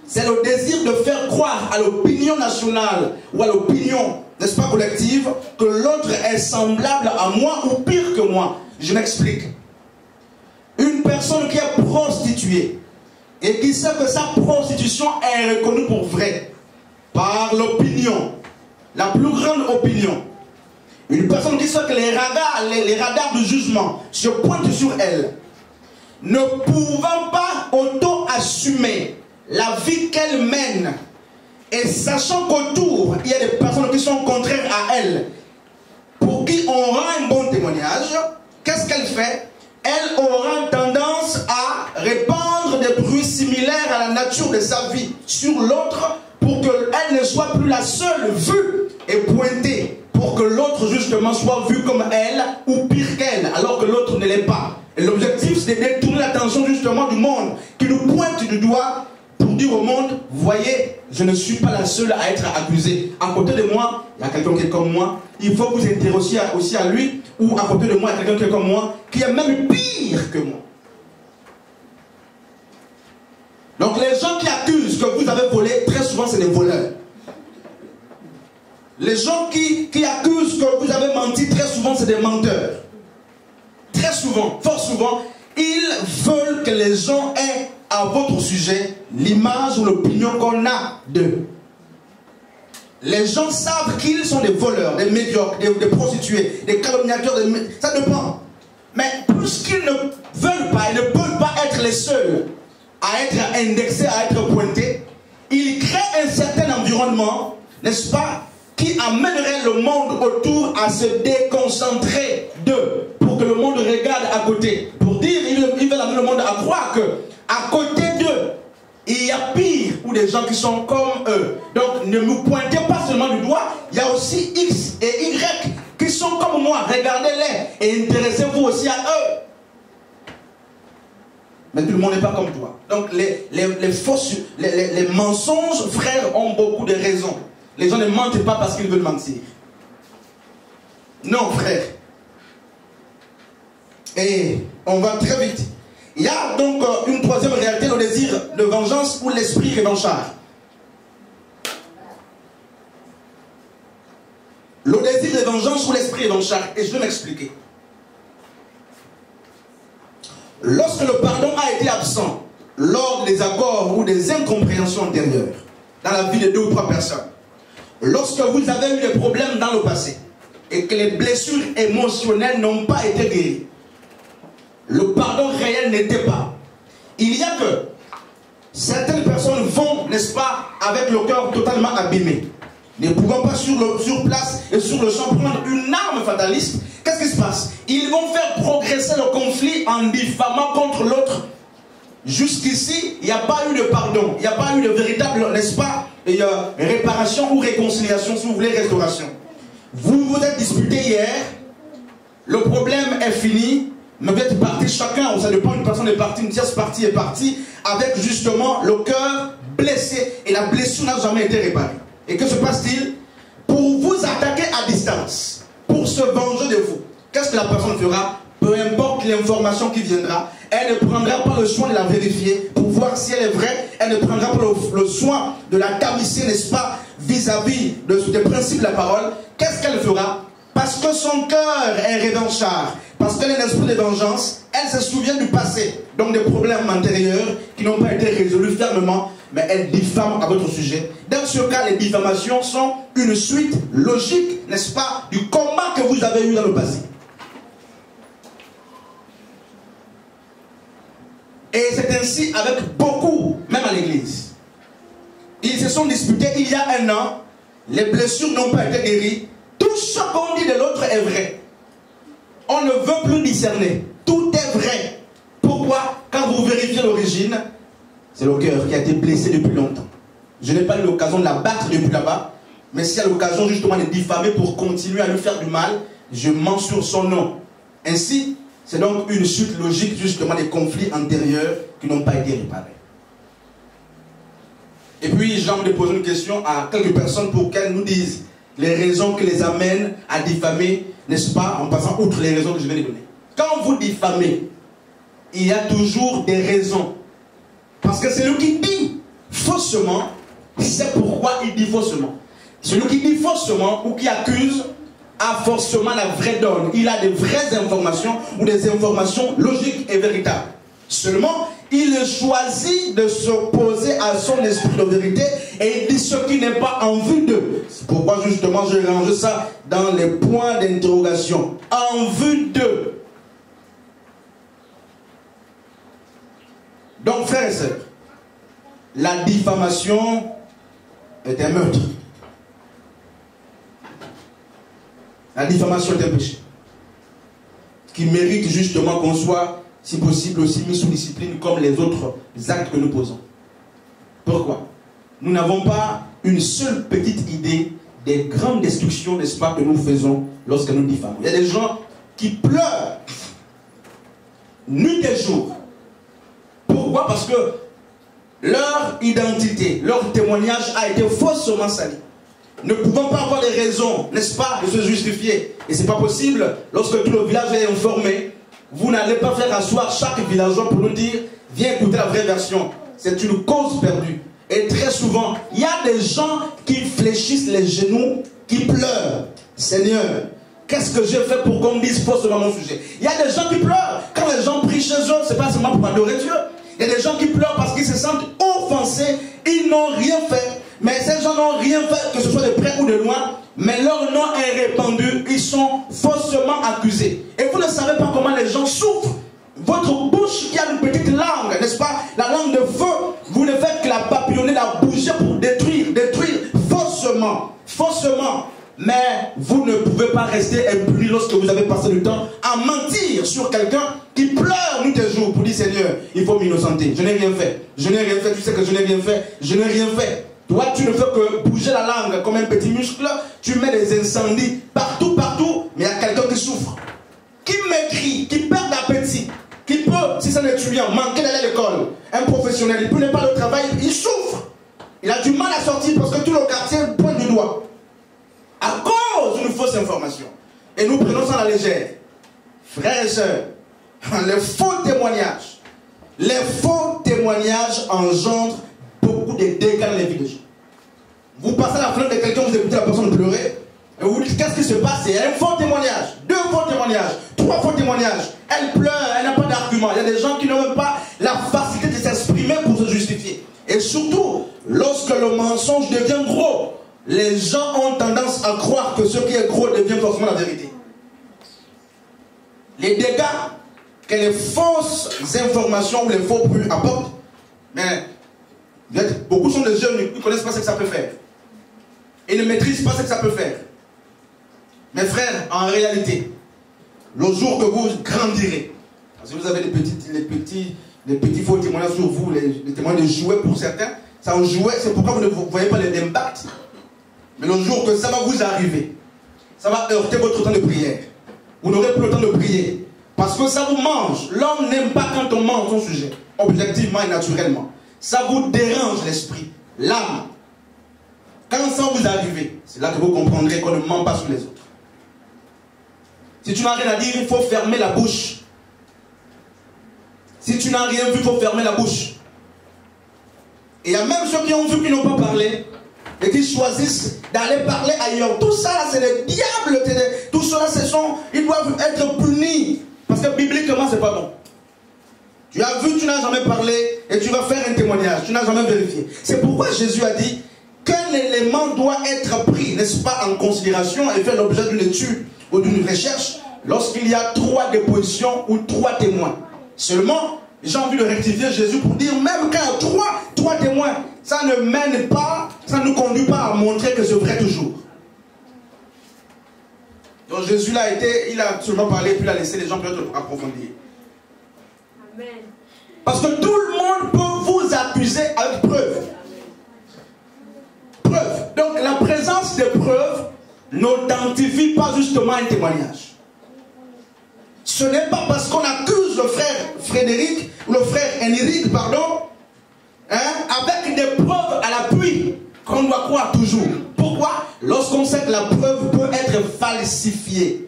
C'est le désir de faire croire à l'opinion nationale ou à l'opinion, n'est-ce pas, collective, que l'autre est semblable à moi ou pire que moi. Je m'explique. Une personne qui est prostituée et qui sait que sa prostitution est reconnue pour vraie par l'opinion, la plus grande opinion. Une personne qui sait que les radars de jugement se pointent sur elle, ne pouvant pas auto-assumer la vie qu'elle mène, et sachant qu'autour il y a des personnes qui sont contraires à elle, pour qui on rend un bon témoignage, qu'est-ce qu'elle fait? Elle aura tendance à répandre des bruits similaires à la nature de sa vie sur l'autre, pour qu'elle ne soit plus la seule vue et pointée, pour que l'autre justement soit vu comme elle ou pire qu'elle, alors que l'autre ne l'est pas. Et l'objectif, c'est de détourner l'attention justement du monde qui nous pointe du doigt pour dire au monde, voyez, je ne suis pas la seule à être accusée. À côté de moi, il y a quelqu'un qui est comme moi. Il faut vous intéresser aussi à lui, ou à côté de moi, il y a quelqu'un qui est comme moi, qui est même pire que moi. Donc les gens qui accusent que vous avez volé, très souvent c'est des voleurs. Les gens qui accusent que vous avez menti, très souvent c'est des menteurs. Très souvent, fort souvent, ils veulent que les gens aient à votre sujet l'image ou l'opinion qu'on a d'eux. Les gens savent qu'ils sont des voleurs, des médiocres, des prostituées, des calomniateurs, ça dépend. Mais puisqu'ils ne veulent pas, ils ne peuvent pas être les seuls à être indexés, à être pointés, ils créent un certain environnement, n'est-ce pas, qui amènerait le monde autour à se déconcentrer d'eux, pour que le monde regarde à côté. Pour dire, ils veulent amener le monde à croire que à côté d'eux, il y a pire, ou des gens qui sont comme eux. Donc ne nous pointez pas seulement du doigt, il y a aussi X et Y qui sont comme moi, regardez-les et intéressez-vous aussi à eux. Mais tout le monde n'est pas comme toi. Donc les mensonges, frères, ont beaucoup de raisons. Les gens ne mentent pas parce qu'ils veulent mentir. Non, frère. Et on va très vite. Il y a donc une troisième réalité, le désir de vengeance ou l'esprit revanchard. Le désir de vengeance ou l'esprit revanchard. Et je vais m'expliquer. Lorsque le pardon a été absent, lors des accords ou des incompréhensions antérieures, dans la vie de 2 ou 3 personnes, lorsque vous avez eu des problèmes dans le passé, et que les blessures émotionnelles n'ont pas été guéries, le pardon réel n'était pas. Il y a que certaines personnes vont, n'est-ce pas, avec le cœur totalement abîmé, ne pouvant pas sur place et sur le champ prendre une arme fataliste. Qu'est-ce qui se passe? Ils vont faire progresser le conflit en diffamant contre l'autre. Jusqu'ici, il n'y a pas eu de pardon, il n'y a pas eu de véritable, n'est-ce pas, réparation ou réconciliation, si vous voulez, restauration. Vous vous êtes disputé hier, le problème est fini, mais vous êtes partis chacun, ça dépend, une personne est partie, une tierce partie est partie, avec justement le cœur blessé, et la blessure n'a jamais été réparée. Et que se passe-t-il? Pour vous attaquer à distance, pour se venger de vous, qu'est-ce que la personne fera? Peu importe l'information qui viendra, elle ne prendra pas le soin de la vérifier pour voir si elle est vraie. Elle ne prendra pas le soin de la tamisser, n'est-ce pas, vis-à-vis des principes de la parole. Qu'est-ce qu'elle fera? Parce que son cœur est revanchard, parce qu'elle a un esprit de vengeance, elle se souvient du passé, donc des problèmes antérieurs qui n'ont pas été résolus fermement, mais elle diffame à votre sujet. Dans ce cas, les diffamations sont une suite logique, n'est-ce pas, du combat que vous avez eu dans le passé. Et c'est ainsi avec beaucoup, même à l'église. Ils se sont disputés il y a 1 an, les blessures n'ont pas été guéries, tout ce qu'on dit de l'autre est vrai. On ne veut plus discerner, tout est vrai. Pourquoi? Quand vous vérifiez l'origine, c'est le cœur qui a été blessé depuis longtemps. je n'ai pas eu l'occasion de la battre depuis là-bas, mais s'il y a l'occasion justement de diffamer pour continuer à lui faire du mal, je mens sur son nom. Ainsi, c'est donc une suite logique justement des conflits antérieurs qui n'ont pas été réparés. Et puis, j'ai envie de poser une question à quelques personnes pour qu'elles nous disent les raisons qui les amènent à diffamer, n'est-ce pas, en passant outre les raisons que je viens de donner. Quand vous diffamez, il y a toujours des raisons. Parce que celui qui dit faussement, c'est pourquoi il dit faussement. Celui qui dit faussement ou qui accuse a forcément la vraie donne. Il a des vraies informations ou des informations logiques et véritables. Seulement, il choisit de s'opposer à son esprit de vérité et il dit ce qui n'est pas en vue d'eux. C'est pourquoi justement je range ça dans les points d'interrogation. En vue d'eux. Donc frères et sœurs, la diffamation est un meurtre. La diffamation est un péché qui mérite justement qu'on soit, si possible, aussi mis sous discipline comme les autres actes que nous posons. Pourquoi? Nous n'avons pas une seule petite idée des grandes destructions, n'est-ce pas, que nous faisons lorsque nous diffamons. Il y a des gens qui pleurent nuit et jour. Pourquoi? Parce que leur identité, leur témoignage a été faussement sali. Ne pouvons pas avoir des raisons, n'est-ce pas, de se justifier. Et ce n'est pas possible, lorsque tout le village est informé, vous n'allez pas faire asseoir chaque villageois pour nous dire, viens écouter la vraie version. C'est une cause perdue. Et très souvent, il y a des gens qui fléchissent les genoux, qui pleurent. Seigneur, qu'est-ce que j'ai fait pour qu'on me dise faussement mon sujet? Il y a des gens qui pleurent. Quand les gens prient chez eux, ce n'est pas seulement pour adorer Dieu. Il y a des gens qui pleurent parce qu'ils se sentent offensés. Ils n'ont rien fait. Mais ces gens n'ont rien fait, que ce soit de près ou de loin. Mais leur nom est répandu. Ils sont faussement accusés. Et vous ne savez pas comment les gens souffrent. Votre bouche qui a une petite langue, n'est-ce pas? La langue de feu. Vous ne faites que la papillonner, la bouger pour détruire faussement. Faussement. Mais vous ne pouvez pas rester impuni lorsque vous avez passé du temps à mentir sur quelqu'un qui pleure nuit et jour pour dire Seigneur, il faut m'innocenter. Je n'ai rien fait. Je n'ai rien fait. Tu sais que je n'ai rien fait. Je n'ai rien fait. Toi, tu ne fais que bouger la langue comme un petit muscle. Tu mets des incendies partout, mais il y a quelqu'un qui souffre. Qui m'écrit, qui perd l'appétit, qui peut, si c'est un étudiant, manquer d'aller à l'école. Un professionnel, il peut ne pas le travail, il souffre. Il a du mal à sortir parce que tout le quartier pointe du doigt. À cause d'une fausse information. Et nous prenons ça à la légère. Frères et sœurs, les faux témoignages engendrent beaucoup de dégâts dans les vies des gens. Vous passez à la fenêtre de quelqu'un, vous écoutez la personne pleurer, et vous vous dites qu'est-ce qui se passe? Il y a un faux témoignage, 2 faux témoignages, 3 faux témoignages. Elle pleure, elle n'a pas d'argument. Il y a des gens qui n'ont même pas la facilité de s'exprimer pour se justifier. Et surtout, lorsque le mensonge devient gros, les gens ont tendance à croire que ce qui est gros devient forcément la vérité. Les dégâts que les fausses informations ou les faux bruits apportent, mais beaucoup sont des jeunes qui ne connaissent pas ce que ça peut faire. Ils ne maîtrisent pas ce que ça peut faire. Mes frères, en réalité, le jour que vous grandirez, parce que vous avez les petits faux témoignages sur vous, les témoignages de jouets pour certains, ça en jouet, c'est pourquoi vous ne voyez pas l'impact. Mais le jour que ça va vous arriver, ça va heurter votre temps de prière. Vous n'aurez plus le temps de prier. Parce que ça vous mange. L'homme n'aime pas quand on mange son sujet, objectivement et naturellement. Ça vous dérange l'esprit, l'âme. Quand ça vous arrive, c'est là que vous comprendrez qu'on ne ment pas sur les autres. Si tu n'as rien à dire, il faut fermer la bouche. Si tu n'as rien vu, il faut fermer la bouche. Et il y a même ceux qui ont vu qui n'ont pas parlé et qui choisissent d'aller parler ailleurs. Tout ça, c'est les diables. Tout cela, ils doivent être punis. Parce que bibliquement, c'est pas bon. Tu as vu, tu n'as jamais parlé et tu vas faire un témoignage. Tu n'as jamais vérifié. C'est pourquoi Jésus a dit qu'un élément doit être pris, n'est-ce pas, en considération et faire l'objet d'une étude ou d'une recherche lorsqu'il y a 3 dépositions ou 3 témoins. Seulement, j'ai envie de rectifier Jésus pour dire même quand il y a 3 témoins, ça ne mène pas, ça ne nous conduit pas à montrer que c'est vrai toujours. Donc Jésus là il a seulement parlé puis il a laissé les gens peut-être approfondir. Amen. Parce que tout le monde peut vous accuser avec preuve. l'absence de preuves n'authentifie pas justement un témoignage. Ce n'est pas parce qu'on accuse le frère Frédéric, ou le frère Henrik, pardon, avec des preuves à l'appui, qu'on doit croire toujours. Pourquoi? Lorsqu'on sait que la preuve peut être falsifiée.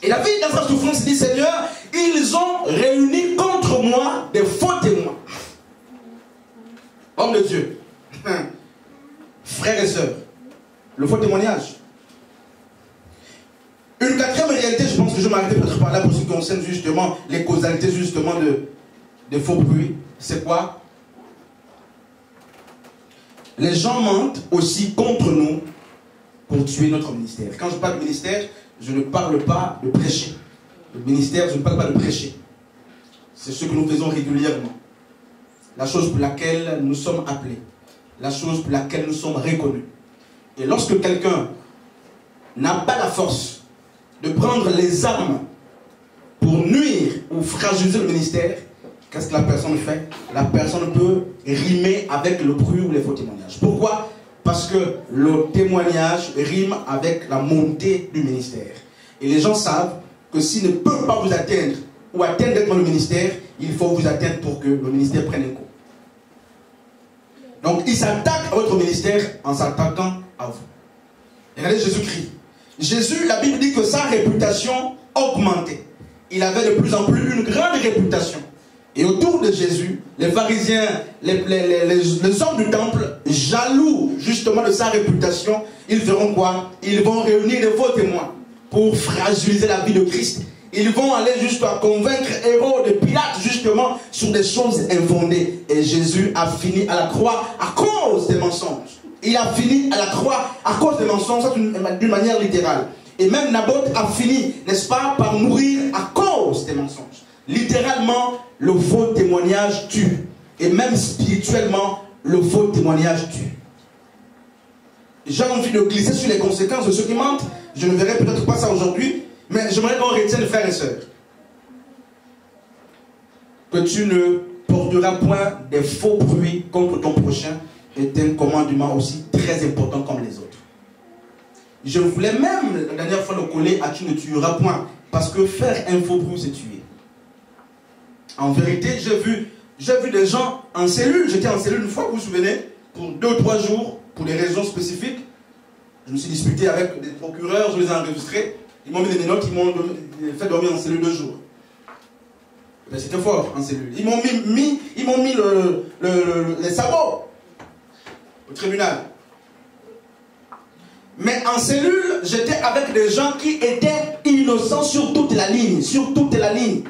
Et David, dans sa souffrance, dit, Seigneur, ils ont réuni contre moi des faux témoins. Homme de Dieu, frères et sœurs, le faux témoignage. Une quatrième réalité, je pense que je m'arrête peut-être par là pour ce qui concerne justement les causalités justement de faux bruits. C'est quoi? Les gens mentent aussi contre nous pour tuer notre ministère. Quand je parle de ministère, je ne parle pas de prêcher. Le ministère, je ne parle pas de prêcher. C'est ce que nous faisons régulièrement. La chose pour laquelle nous sommes appelés. La chose pour laquelle nous sommes reconnus. Et lorsque quelqu'un n'a pas la force de prendre les armes pour nuire ou fragiliser le ministère, qu'est-ce que la personne fait? La personne peut rimer avec le bruit ou les faux témoignages. Pourquoi? Parce que le témoignage rime avec la montée du ministère. Et les gens savent que s'ils ne peuvent pas vous atteindre ou atteindre directement le ministère, il faut vous atteindre pour que le ministère prenne un coup. Donc ils s'attaquent à votre ministère en s'attaquant à vous. Regardez Jésus-Christ. Jésus, la Bible dit que sa réputation augmentait. Il avait de plus en plus une grande réputation. Et autour de Jésus, les pharisiens, les hommes du temple, jaloux justement de sa réputation, ils feront quoi? Ils vont réunir des faux témoins pour fragiliser la vie de Christ. Ils vont aller jusqu'à convaincre Hérode et Pilate justement sur des choses infondées. Et Jésus a fini à la croix à cause des mensonges. Il a fini à la croix à cause des mensonges, d'une manière littérale. Et même Naboth a fini, n'est-ce pas, par mourir à cause des mensonges. Littéralement, le faux témoignage tue. Et même spirituellement, le faux témoignage tue. J'ai envie de glisser sur les conséquences de ceux qui mentent. Je ne verrai peut-être pas ça aujourd'hui, mais j'aimerais qu'on retienne, frères et sœurs, que tu ne porteras point des faux bruits contre ton prochain est un commandement aussi très important comme les autres. Je voulais même, la dernière fois, le coller à tu ne tueras point, parce que faire un faux bruit, c'est tuer. En vérité, j'ai vu des gens en cellule. J'étais en cellule une fois, vous vous souvenez, pour 2 ou 3 jours, pour des raisons spécifiques. Je me suis disputé avec des procureurs, je les ai enregistrés. Ils m'ont mis des notes, ils m'ont fait dormir en cellule 2 jours. C'était fort en cellule. Ils m'ont mis les sabots au tribunal. Mais en cellule, j'étais avec des gens qui étaient innocents sur toute la ligne. Sur toute la ligne.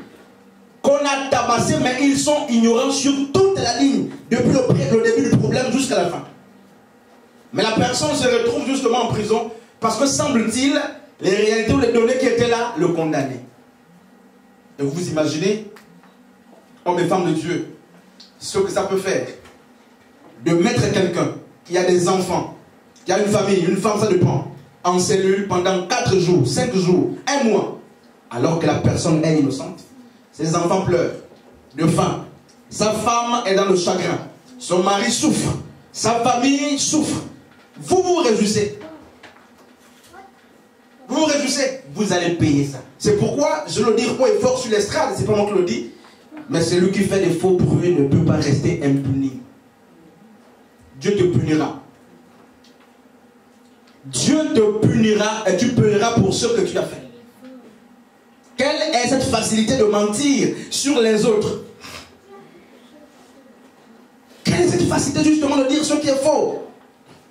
Qu'on a tabassé, mais ils sont ignorants sur toute la ligne. Depuis le début du problème jusqu'à la fin. Mais la personne se retrouve justement en prison parce que, semble-t-il, les réalités ou les données qui étaient là le condamnaient. Et vous imaginez, hommes et femmes de Dieu, ce que ça peut faire de mettre quelqu'un qui a des enfants, qui a une famille, une femme, ça dépend, en cellule pendant 4 jours, 5 jours, 1 mois, alors que la personne est innocente. Ses enfants pleurent de faim. Sa femme est dans le chagrin. Son mari souffre. Sa famille souffre. Vous vous réjouissez. Vous vous réjouissez. Vous allez payer ça. C'est pourquoi je le dis haut et fort sur l'estrade. C'est pas moi qui le dis. Mais celui qui fait des faux bruits ne peut pas rester impuni. Dieu te punira. Dieu te punira et tu paieras pour ce que tu as fait. Quelle est cette facilité de mentir sur les autres? Quelle est cette facilité justement de dire ce qui est faux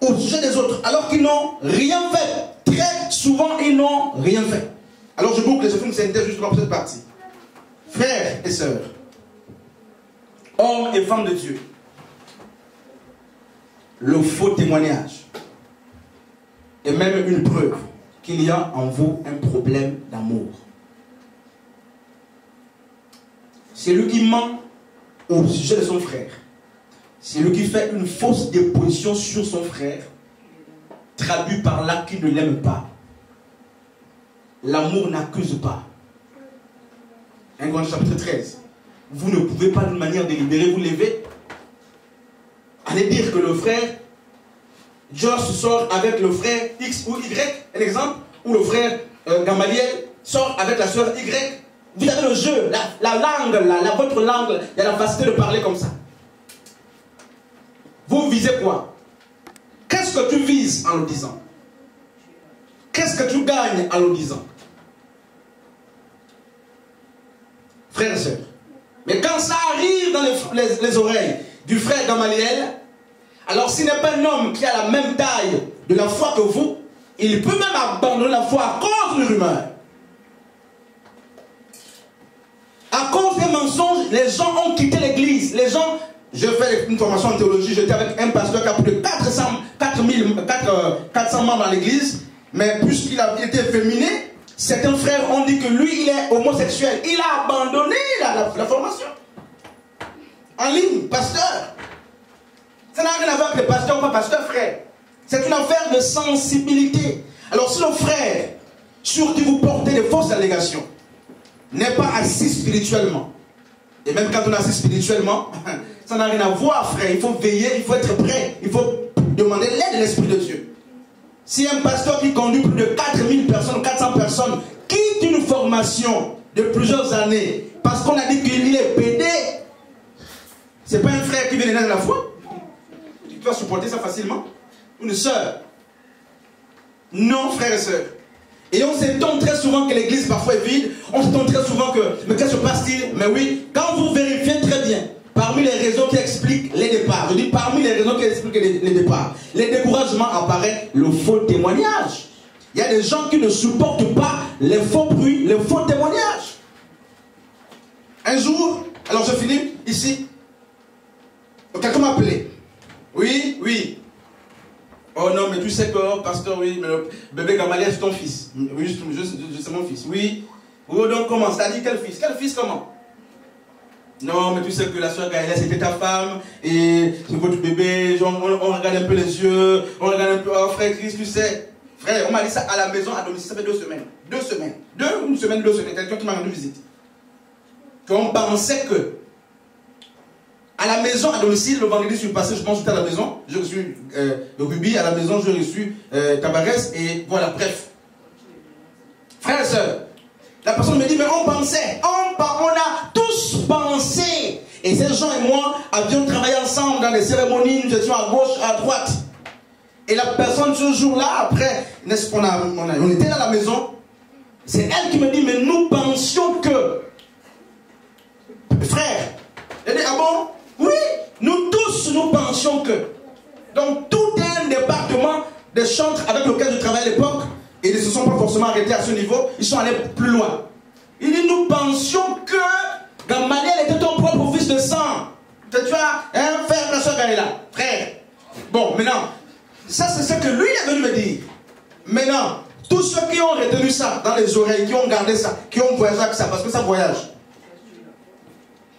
au sujet des autres alors qu'ils n'ont rien fait? Très souvent, ils n'ont rien fait. Alors je boucle, je fais une synthèse justement pour cette partie. Frères et sœurs, hommes et femmes de Dieu, le faux témoignage est même une preuve qu'il y a en vous un problème d'amour. C'est lui qui ment au sujet de son frère. C'est lui qui fait une fausse déposition sur son frère, traduit par là qu'il ne l'aime pas. L'amour n'accuse pas. 1 Corinthiens chapitre 13. Vous ne pouvez pas d'une manière délibérée vous lever, aller dire que le frère Josh sort avec le frère X ou Y, un exemple, ou le frère Gamaliel sort avec la soeur Y. Vous avez le jeu, la langue, votre langue, il y a la facilité de parler comme ça. Vous visez quoi? Qu'est-ce que tu vises en le disant? Qu'est-ce que tu gagnes en le disant? Frères et sœurs. Mais quand ça arrive dans les oreilles du frère Gamaliel, alors s'il n'est pas un homme qui a la même taille de la foi que vous, il peut même abandonner la foi à cause d'une rumeur. À cause des mensonges, les gens ont quitté l'église. Les gens, je fais une formation en théologie, j'étais avec un pasteur qui a plus de 400 membres dans l'église, mais puisqu'il a été efféminé, certains frères ont dit que lui, il est homosexuel. Il a abandonné la formation. En ligne, pasteur. Ça n'a rien à voir avec le pasteur ou pas pasteur, frère. C'est une affaire de sensibilité. Alors si le frère, sur qui vous portez des fausses allégations, n'est pas assis spirituellement, et même quand on est assis spirituellement, ça n'a rien à voir, frère. Il faut veiller, il faut être prêt, il faut demander l'aide de l'Esprit de Dieu. Si un pasteur qui conduit plus de 4000 personnes, 400 personnes, quitte une formation de plusieurs années, parce qu'on a dit qu'il est pédé, c'est pas un frère qui vient de la foi. Tu peux supporter ça facilement? Une sœur? Non, frères et sœurs. Et on s'étonne très souvent que l'église parfois est vide. On s'étonne très souvent que, mais qu'est-ce que se passe-t-il? Mais oui, quand vous vérifiez très bien, parmi les raisons qui expliquent les départs, je dis parmi les raisons qui expliquent les départs, les découragements apparaît le faux témoignage. Il y a des gens qui ne supportent pas les faux bruits, les faux témoignages. Un jour, alors je finis ici. Quelqu'un m'a appelé. Oui, oui. Oh non, mais tu sais que, pasteur, oui, mais le bébé Gamaliel, c'est ton fils. Oui, c'est mon fils. Oui. Oh, donc comment? Ça dit quel fils? Quel fils comment? Non, mais tu sais que la soeur Gaëlle, c'était ta femme, et c'est votre bébé, genre, on regarde un peu les yeux, on regarde un peu, oh frère Christ, tu sais. Frère, on m'a dit ça à la maison, à domicile, ça fait 2 semaines. 2 semaines. Une semaine, 2 semaines. Quelqu'un qui m'a rendu visite. Qu'on pensait que, à la maison, à domicile, le vendredi, je suis passé, je pense que j'étais à la maison, j'ai reçu le rubis, à la maison, j'ai reçu Tabarès, et voilà, bref. Frères et sœurs, la personne me dit, mais on pensait, on a tous pensé. Et ces gens et moi avions travaillé ensemble dans les cérémonies, nous étions à gauche, à droite. Et la personne, ce jour-là, après, on était dans la maison, c'est elle qui me dit, mais nous pensions que, frère, elle dit, ah bon? Oui, nous tous, nous pensions que. Donc, tout un département de chantres avec lequel je travaillais à l'époque, et ils ne se sont pas forcément arrêtés à ce niveau, ils sont allés plus loin. Il dit, nous pensions que Gamaliel était ton propre fils de sang. Tu as un frère, la soeur Gaëlla, frère. Bon, maintenant, ça c'est ce que lui est venu me dire. Maintenant, tous ceux qui ont retenu ça dans les oreilles, qui ont gardé ça, qui ont voyagé avec ça, parce que ça voyage.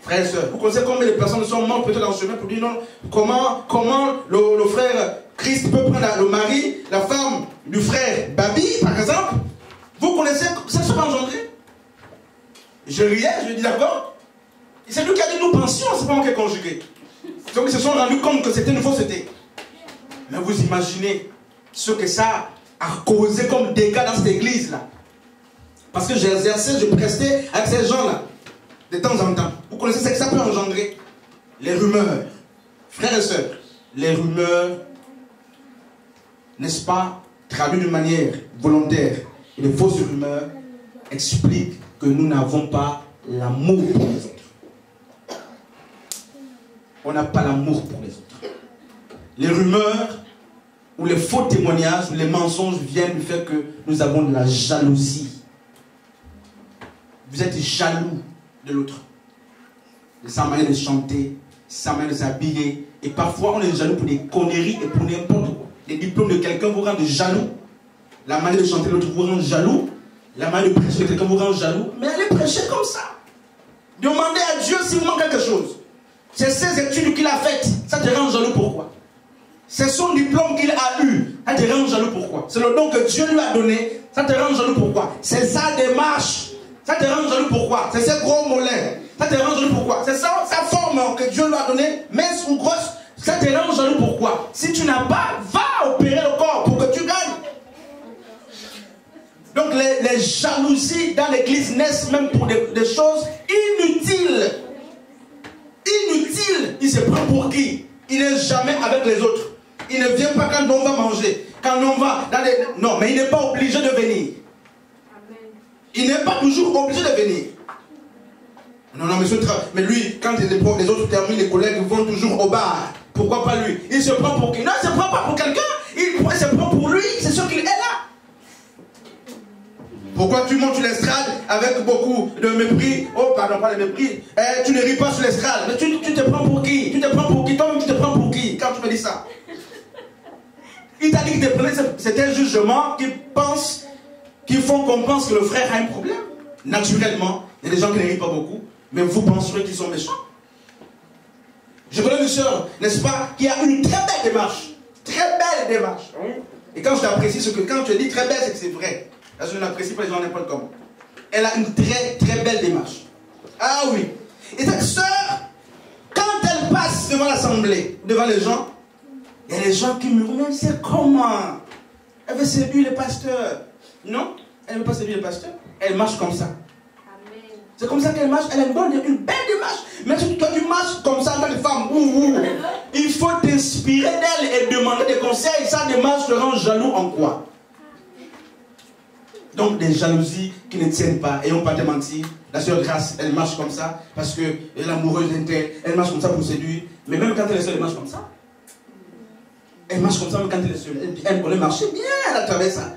Frères et sœurs, vous connaissez combien de personnes sont mortes peut-être dans le chemin pour dire non, comment le frère Christ peut prendre le mari, la femme du frère Babi, par exemple. Vous connaissez, ça se peut engendrer. Je riais, je dis d'accord. C'est lui qui a dit nous pensions, c'est pas moi qui ai conjugué. Donc ils se sont rendus compte que c'était une fausseté. Mais vous imaginez ce que ça a causé comme dégâts dans cette église-là. Parce que j'exerçais, je prestais avec ces gens-là. De temps en temps. Vous connaissez ce que ça peut engendrer? Les rumeurs. Frères et sœurs, les rumeurs, n'est-ce pas, traduites d'une manière volontaire, et les fausses rumeurs expliquent que nous n'avons pas l'amour pour les autres. On n'a pas l'amour pour les autres. Les rumeurs, ou les faux témoignages, ou les mensonges viennent du fait que nous avons de la jalousie. Vous êtes jaloux de l'autre, de sa manière de chanter, sa manière de s'habiller, et parfois on est jaloux pour des conneries et pour n'importe quoi. Les diplômes de quelqu'un vous rendent jaloux, la manière de chanter de l'autre vous rend jaloux, la manière de prêcher de quelqu'un vous rend jaloux, mais allez prêcher comme ça. Demandez à Dieu s'il vous manque quelque chose. C'est ses études qu'il a faites, ça te rend jaloux pourquoi? C'est son diplôme qu'il a eu, ça te rend jaloux pourquoi? C'est le don que Dieu lui a donné, ça te rend jaloux pourquoi? C'est sa démarche. Ça te rend jaloux pourquoi? C'est ses gros mollets. Ça te rend jaloux pourquoi? C'est sa forme que Dieu lui a donnée, mince ou grosse. Ça te rend jaloux pourquoi? Si tu n'as pas, va opérer le corps pour que tu gagnes. Donc les jalousies dans l'église naissent même pour des choses inutiles. Inutiles. Il se prend pour qui? Il n'est jamais avec les autres. Il ne vient pas quand on va manger. Quand on va dans les... Non, mais il n'est pas obligé de venir. Il n'est pas toujours obligé de venir. Non, mais lui, quand les autres terminent, les collègues vont toujours au bar. Pourquoi pas lui? Il se prend pour qui? Non, il ne se prend pas pour quelqu'un. Il se prend pour lui. C'est sûr qu'il est là. Pourquoi tu montes sur l'estrade avec beaucoup de mépris? Oh, pardon, pas de mépris. Tu ne ris pas sur l'estrade. Mais tu te prends pour qui? Tu te prends pour qui? Toi-même, tu te prends pour qui quand tu me dis ça? Il t'a dit que c'est un jugement qui font qu'on pense que le frère a un problème. Naturellement, il y a des gens qui ne rient pas beaucoup, mais vous penserez qu'ils sont méchants. Je connais une soeur, n'est-ce pas, qui a une très belle démarche. Très belle démarche. Et quand je t'apprécie, ce que quand tu dis très belle, c'est que c'est vrai. Parce que je n'apprécie pas les gens n'importe comment. Elle a une très très belle démarche. Ah oui. Et cette soeur, quand elle passe devant l'assemblée, devant les gens, il y a des gens qui me disent, mais c'est comment? Elle veut séduire les pasteurs. Non, elle ne veut pas séduire les pasteurs. Elle marche comme ça. C'est comme ça qu'elle marche. Elle a une belle démarche. Mais quand tu marches comme ça, dans les femmes, il faut t'inspirer d'elle et demander des conseils. Sa démarche te rend jaloux en quoi? Donc des jalousies qui ne tiennent pas. Et on ne va pas te mentir. La sœur Grâce, elle marche comme ça parce qu'elle est amoureuse d'un tel. Elle marche comme ça pour séduire. Mais même quand elle est seule, elle marche comme ça. Elle marche comme ça même quand elle est seule. Elle connaît marcher bien à travers ça.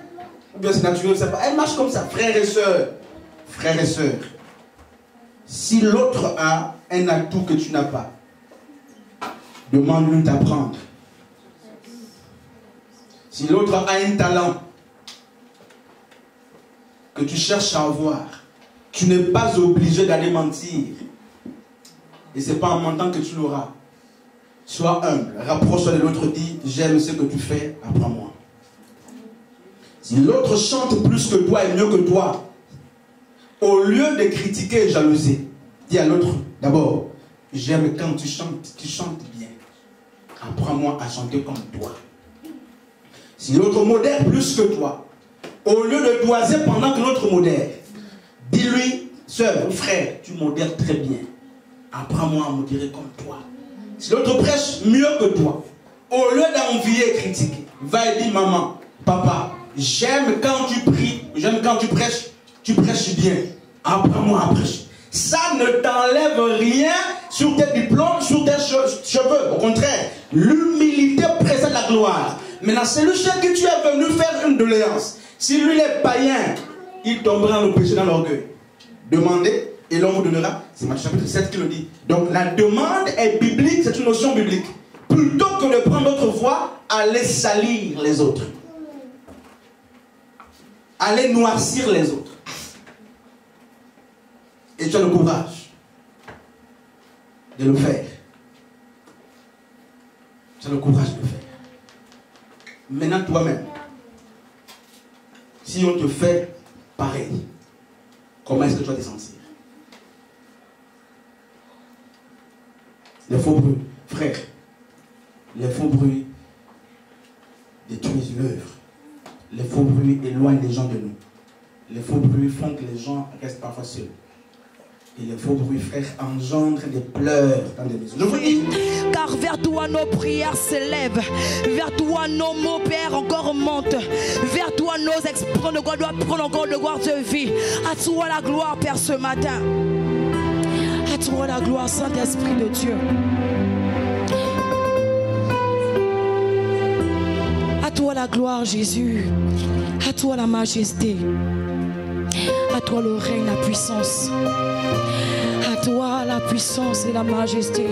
Ou bien c'est naturel, c'est pas. Elle marche comme ça. Frères et sœurs. Frères et sœurs. Si l'autre a un atout que tu n'as pas, demande-lui d'apprendre. Si l'autre a un talent que tu cherches à avoir, tu n'es pas obligé d'aller mentir. Et ce n'est pas en mentant que tu l'auras. Sois humble, rapproche-toi de l'autre, dis j'aime ce que tu fais, apprends-moi. Si l'autre chante plus que toi et mieux que toi, au lieu de critiquer et jalouser, dis à l'autre d'abord, j'aime quand tu chantes bien. Apprends-moi à chanter comme toi. Si l'autre modère plus que toi, au lieu de toiser pendant que l'autre modère, dis-lui, sœur ou frère, tu modères très bien. Apprends-moi à modérer comme toi. Si l'autre prêche mieux que toi, au lieu d'envier et critiquer, va et dis maman, papa, j'aime quand tu pries, j'aime quand tu prêches bien. Apprends-moi à prêcher. Ça ne t'enlève rien sur tes diplômes, sur tes cheveux. Au contraire, l'humilité précède la gloire. Maintenant, c'est le chef que tu es venu faire une doléance. Si lui est païen, il tombera dans le péché, dans l'orgueil. Demandez et l'on vous donnera. C'est Matthieu chapitre 7 qui le dit. Donc la demande est biblique, c'est une notion biblique. Plutôt que de prendre notre voie, allez salir les autres. Allez noircir les autres. Et tu as le courage de le faire. Tu as le courage de le faire. Maintenant toi-même, si on te fait pareil, comment est-ce que tu vas te sentir? Les faux bruits, frère, les faux bruits détruisent l'œuvre. Les faux bruits éloignent les gens de nous. Les faux bruits font que les gens restent parfois seuls. Et les faux bruits, frère, engendrent des pleurs dans des maisons. Je vous dis. Car vers toi nos prières s'élèvent. Vers toi nos mots, Père, encore montent. Vers toi nos expressions de gloire doivent prendre encore de gloire de vie. À toi la gloire, Père, ce matin. À toi la gloire, Saint-Esprit de Dieu. À toi la gloire, Jésus. À toi la majesté. À toi le règne, la puissance. À toi la puissance et la majesté.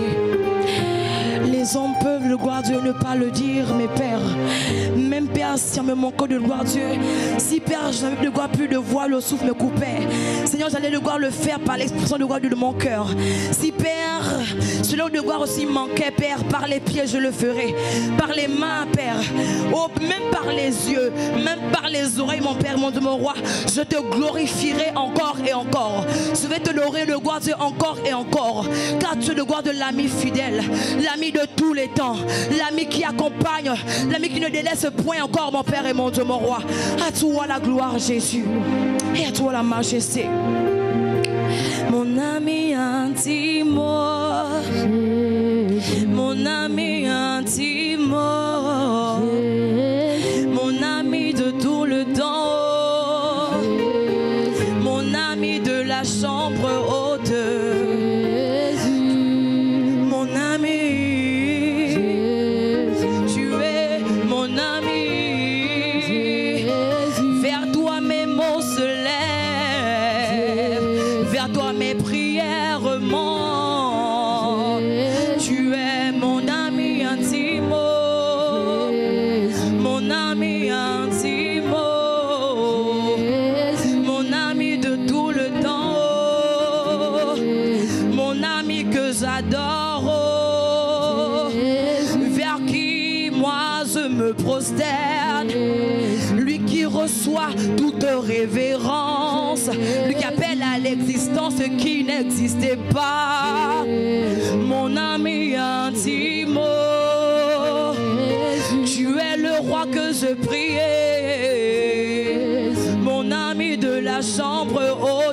Les hommes peuvent le gloire Dieu ne pas le dire, mais Père, même Père, si on me manque de gloire Dieu, si Père, je n'avais de gloire plus de voix, le souffle me coupait. Seigneur, j'allais de gloire le faire par l'expression de gloire de mon cœur. Si Père, cela de gloire aussi manquait, Père, par les pieds je le ferai, par les mains, Père, oh, même par les yeux, même par les oreilles, mon Père, mon Dieu, mon roi, je te glorifierai encore et encore. Je vais te louer de gloire Dieu encore et encore, car tu es de gloire de l'ami fidèle, l'ami de tous les temps, l'ami qui accompagne, l'ami qui ne délaisse point encore, mon Père et mon Dieu, mon roi. À toi la gloire, Jésus, et à toi la majesté. Mon ami intime, mon ami intime, mon ami de tout le temps, mon ami de la chambre haute, mon ami, tu es mon ami. Vers toi mes mots se lèvent, vers toi mes prières montent. Tu es mon ami intime, mon ami intime, mon ami de tout le temps, mon ami que j'adore, vers qui moi je me prosterne, lui qui reçoit toute révérence, lui qui appelle à l'existence ce qui n'existait pas, mon ami intime, tu es le roi que je priais, mon ami de la chambre haute.